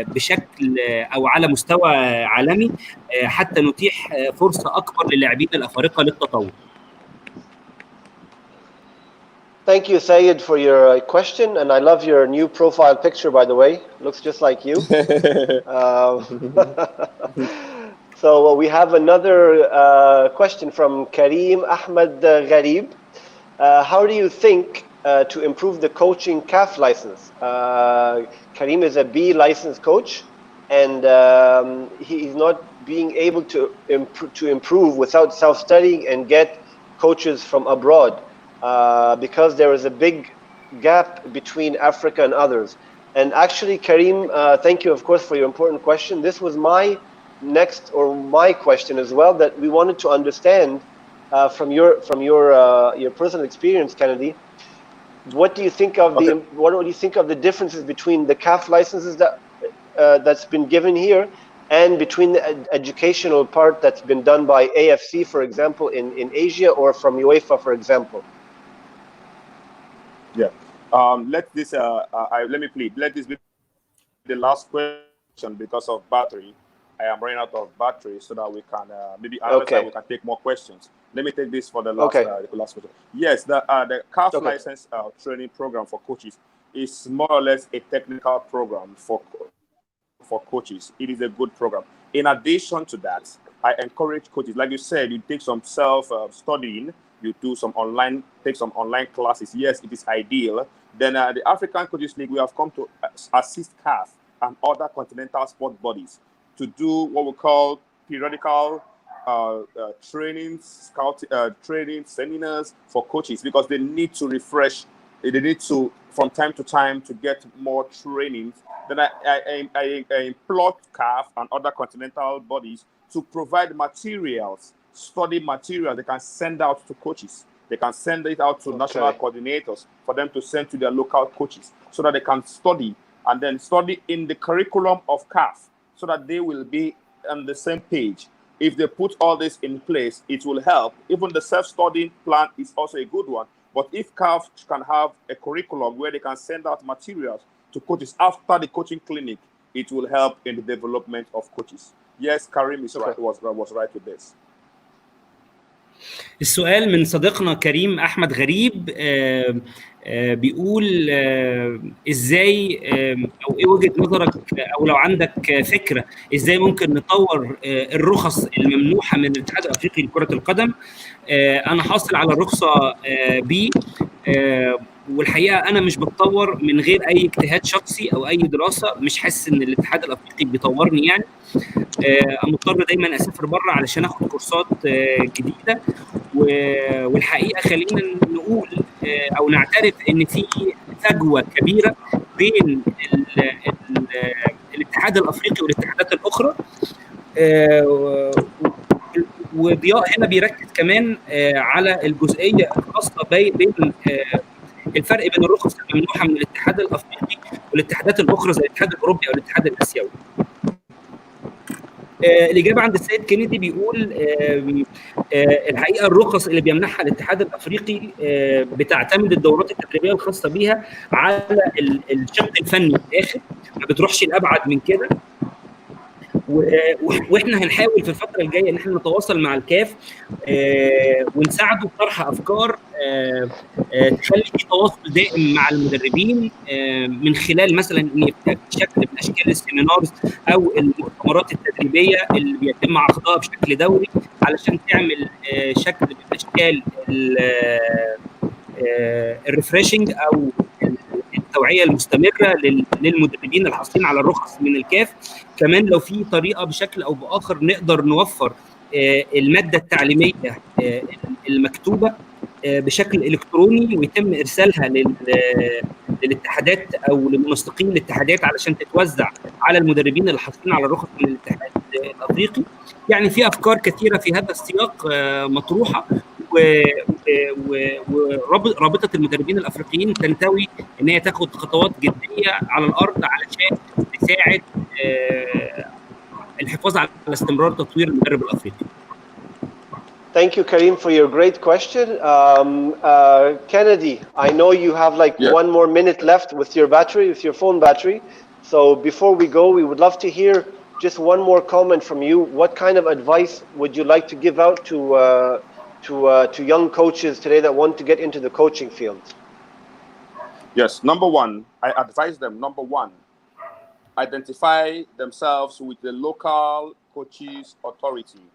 بشكل او على مستوى عالمي، حتى نتيح فرصه اكبر للاعبين الافارقه للتطور. Thank you, Sayed, for your question, and I love your new profile picture, by the way. Looks just like you. So we have another question from Karim Ahmed Gharib. How do you think to improve the coaching CAF license? Karim is a B licensed coach, and he is not being able to improve without self-studying and get coaches from abroad. Because there is a big gap between Africa and others. And actually, Karim, thank you, of course, for your important question. This was my my question as well, that we wanted to understand from your personal experience, Kennedy. What do you think of the differences between the CAF licenses that's been given here and between the educational part that's been done by AFC, for example, in Asia, or from UEFA, for example? Yeah. Let me plead. Let this be the last question because of battery. I am running out of battery, so that we can maybe another time we can take more questions. Let me take this for the last last question. Yes, the CAF license training program for coaches is more or less a technical program for coaches. It is a good program. In addition to that, I encourage coaches, like you said, you take some self-studying. You do take some online classes. Yes, it is ideal. Then the African Coaches League, we have come to assist CAF and other continental sport bodies to do what we call periodical training seminars for coaches, because they need to refresh. They need to, from time to time, to get more trainings. Then I implore CAF and other continental bodies to provide materials, study material they can send out to coaches. They can send it out to national coordinators for them to send to their local coaches, so that they can study and then study in the curriculum of CAF, so that they will be on the same page. If they put all this in place, it will help. Even the self-studying plan is also a good one. But if CAF can have a curriculum where they can send out materials to coaches after the coaching clinic, it will help in the development of coaches. Yes, Karim is right. Was right with this. السؤال من صديقنا كريم احمد غريب بيقول ازاي او ايه وجهة نظرك، او لو عندك فكره ازاي ممكن نطور الرخص الممنوحه من الاتحاد الافريقي لكره القدم. انا حاصل على الرخصه بي، والحقيقه انا مش بتطور من غير اي اجتهاد شخصي او اي دراسه. مش حاسس ان الاتحاد الافريقي بيطورني يعني. انا مضطر دايما اسافر بره علشان اخد كورسات جديده. والحقيقه خلينا نقول او نعترف ان في فجوه كبيره بين الاتحاد الافريقي والاتحادات الاخرى. وضياء هنا بيركز كمان على الجزئيه الخاصه بين الفرق بين الرخص الممنوحه من الاتحاد الافريقي والاتحادات الاخرى زي الاتحاد الاوروبي او الاتحاد الاسيوي. الاجابه عند السيد كينيدي بيقول الحقيقه الرخص اللي بيمنحها الاتحاد الافريقي بتعتمد الدورات التدريبيه الخاصه بيها على الشق الفني في الاخر، ما بتروحش لابعد من كده. واحنا هنحاول في الفتره الجايه ان احنا نتواصل مع الكاف ونساعده في طرح افكار تخلي في تواصل دائم مع المدربين من خلال مثلا ان يبقى شكل من اشكال السيمينارز او المؤتمرات التدريبيه اللي بيتم عقدها بشكل دوري، علشان تعمل شكل من اشكال الريفريشنج او التوعيه المستمره للمدربين الحاصلين على الرخص من الكاف. كمان لو في طريقه بشكل او باخر نقدر نوفر الماده التعليميه المكتوبه بشكل الكتروني، ويتم ارسالها للاتحادات او لمنسقين الاتحادات علشان تتوزع على المدربين اللي حاصلين على رخص من الاتحاد الافريقي. يعني في افكار كثيره في هذا السياق مطروحه، ورابطه المدربين الافريقيين تنتوي ان هي تاخد خطوات جديه على الارض علشان تساعد الحفاظ على استمرار تطوير المدرب الافريقي. Thank you, Karim, for your great question. Kennedy, I know you have like 1 more minute left with your battery, with your phone battery. So before we go, we would love to hear just one more comment from you. What kind of advice would you like to give out to young coaches today that want to get into the coaching field? Yes, number one, I advise them, number one, identify themselves with the local coaches authority.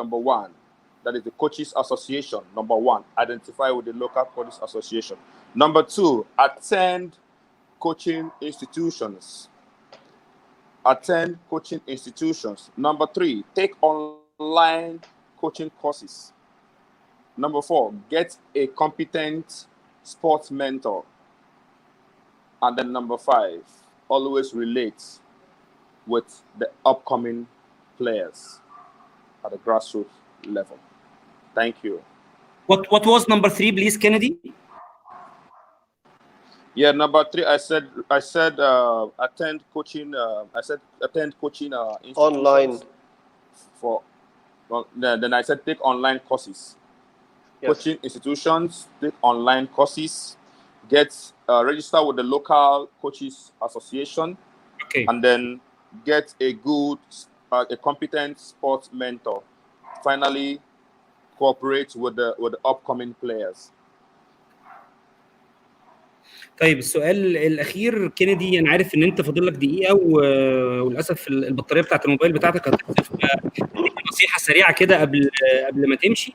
Number one, that is the coaches association. Number one, identify with the local coaches association. Number two, attend coaching institutions. Attend coaching institutions. Number three, take online coaching courses. Number four, get a competent sports mentor. And then number five, always relate with the upcoming players at the grassroots level. Thank you. What was number 3, please, Kennedy? Yeah, number 3, I said attend coaching. I said attend coaching online. Then I said take online courses. Yes. Coaching institutions, take online courses. Get register with the local coaches association. Okay. And then get a good, a competent sports mentor. Finally, cooperate with the upcoming players. طيب السؤال الاخير كينيدي، انا عارف ان انت فاضل لك دقيقه وللاسف البطاريه بتاعت الموبايل بتاعتك هتقفل، فاديك نصيحه سريعه كده قبل ما تمشي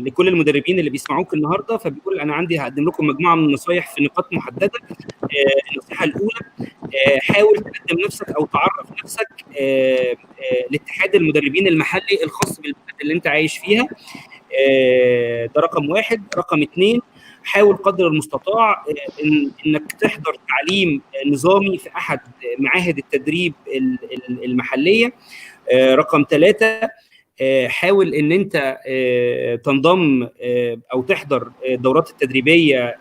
لكل المدربين اللي بيسمعوك النهارده. فبيقول انا عندي هقدم لكم مجموعه من النصايح في نقاط محدده. النصيحه الاولى، حاول تقدم نفسك او تعرف نفسك لاتحاد المدربين المحلي الخاص بالبلد اللي انت عايش فيها. ده رقم 1. رقم 2، حاول قدر المستطاع انك تحضر تعليم نظامي في احد معاهد التدريب المحليه. رقم 3، حاول ان انت تنضم او تحضر الدورات التدريبيه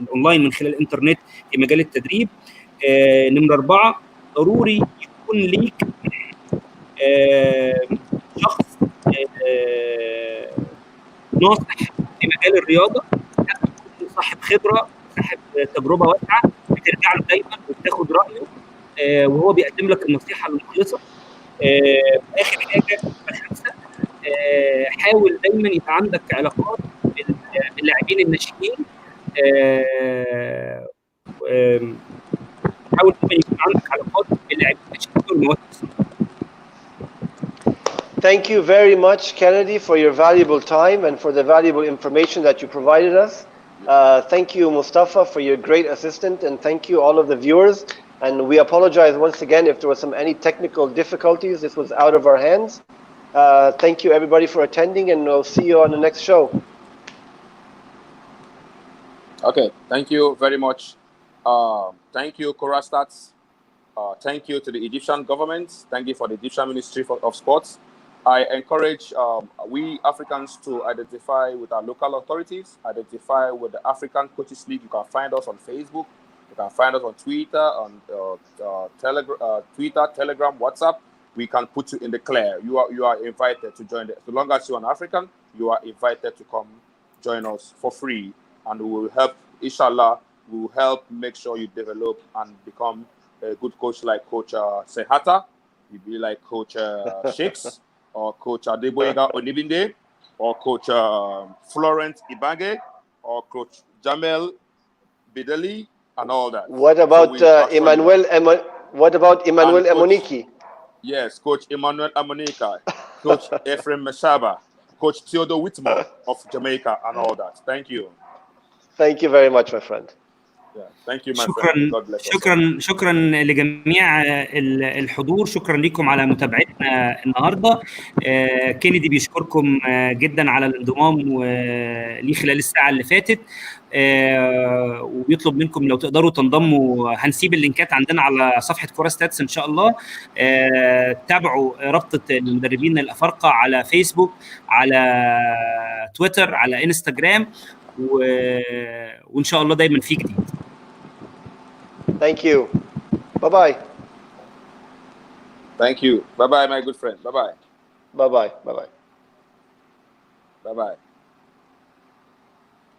الاونلاين من خلال الانترنت في مجال التدريب. نمرة 4، ضروري يكون ليك شخص ناصح في مجال الرياضه، صاحب خبره، صاحب تجربه واسعه، بترجع له دايما وبتاخد رايه وهو بيقدم لك النصيحه المخلصه. اخر حاجه 5، حاول دايما يبقى عندك علاقات باللاعبين الناشئين. حاول دايما يكون عندك علاقات باللاعبين الناشئين والمؤسس. Thank you very much, Kennedy, for your valuable time and for the valuable information that you provided us. Thank you, Mustafa, for your great assistance, and thank you all of the viewers. And we apologize once again if there was any technical difficulties. This was out of our hands. Thank you, everybody, for attending, and we'll see you on the next show. Okay, thank you very much. Thank you, Korastats. Thank you to the Egyptian government. Thank you for the Egyptian Ministry of Sports. I encourage we Africans to identify with our local authorities, identify with the African Coaches League. You can find us on Facebook. You can find us on Twitter, Telegram, WhatsApp. We can put you in the clear. You are invited to join. So long as you're an African, you are invited to come join us for free, and we will help. Inshallah, we will help make sure you develop and become a good coach like Coach Sehata. You be like Coach Shakes, or Coach Adeboyega Onibinde, or Coach Florent Ibange, or Coach Jamel Bideli, and all that. What about Emmanuel? What about Emmanuel Amoniki? Yes, Coach Emmanuel Amonika, Coach Ephraim Meshaba, Coach Theodore Whitmore of Jamaica, and all that. Thank you. Thank you very much, my friend. Thank you, my friend. God bless. شكرا لجميع الحضور. شكرا لكم على متابعتنا النهارده. كينيدي بيشكركم جدا على الانضمام ليه خلال الساعه اللي فاتت، وبيطلب منكم لو تقدروا تنضموا. هنسيب اللينكات عندنا على صفحه كورة ستاتس ان شاء الله. تابعوا رابطه المدربين الافارقه على فيسبوك، على تويتر، على انستغرام، وان شاء الله دايما في جديد. Thank you. Bye-bye. Thank you. Bye-bye, my good friend. Bye-bye. Bye-bye. Bye-bye. Bye-bye.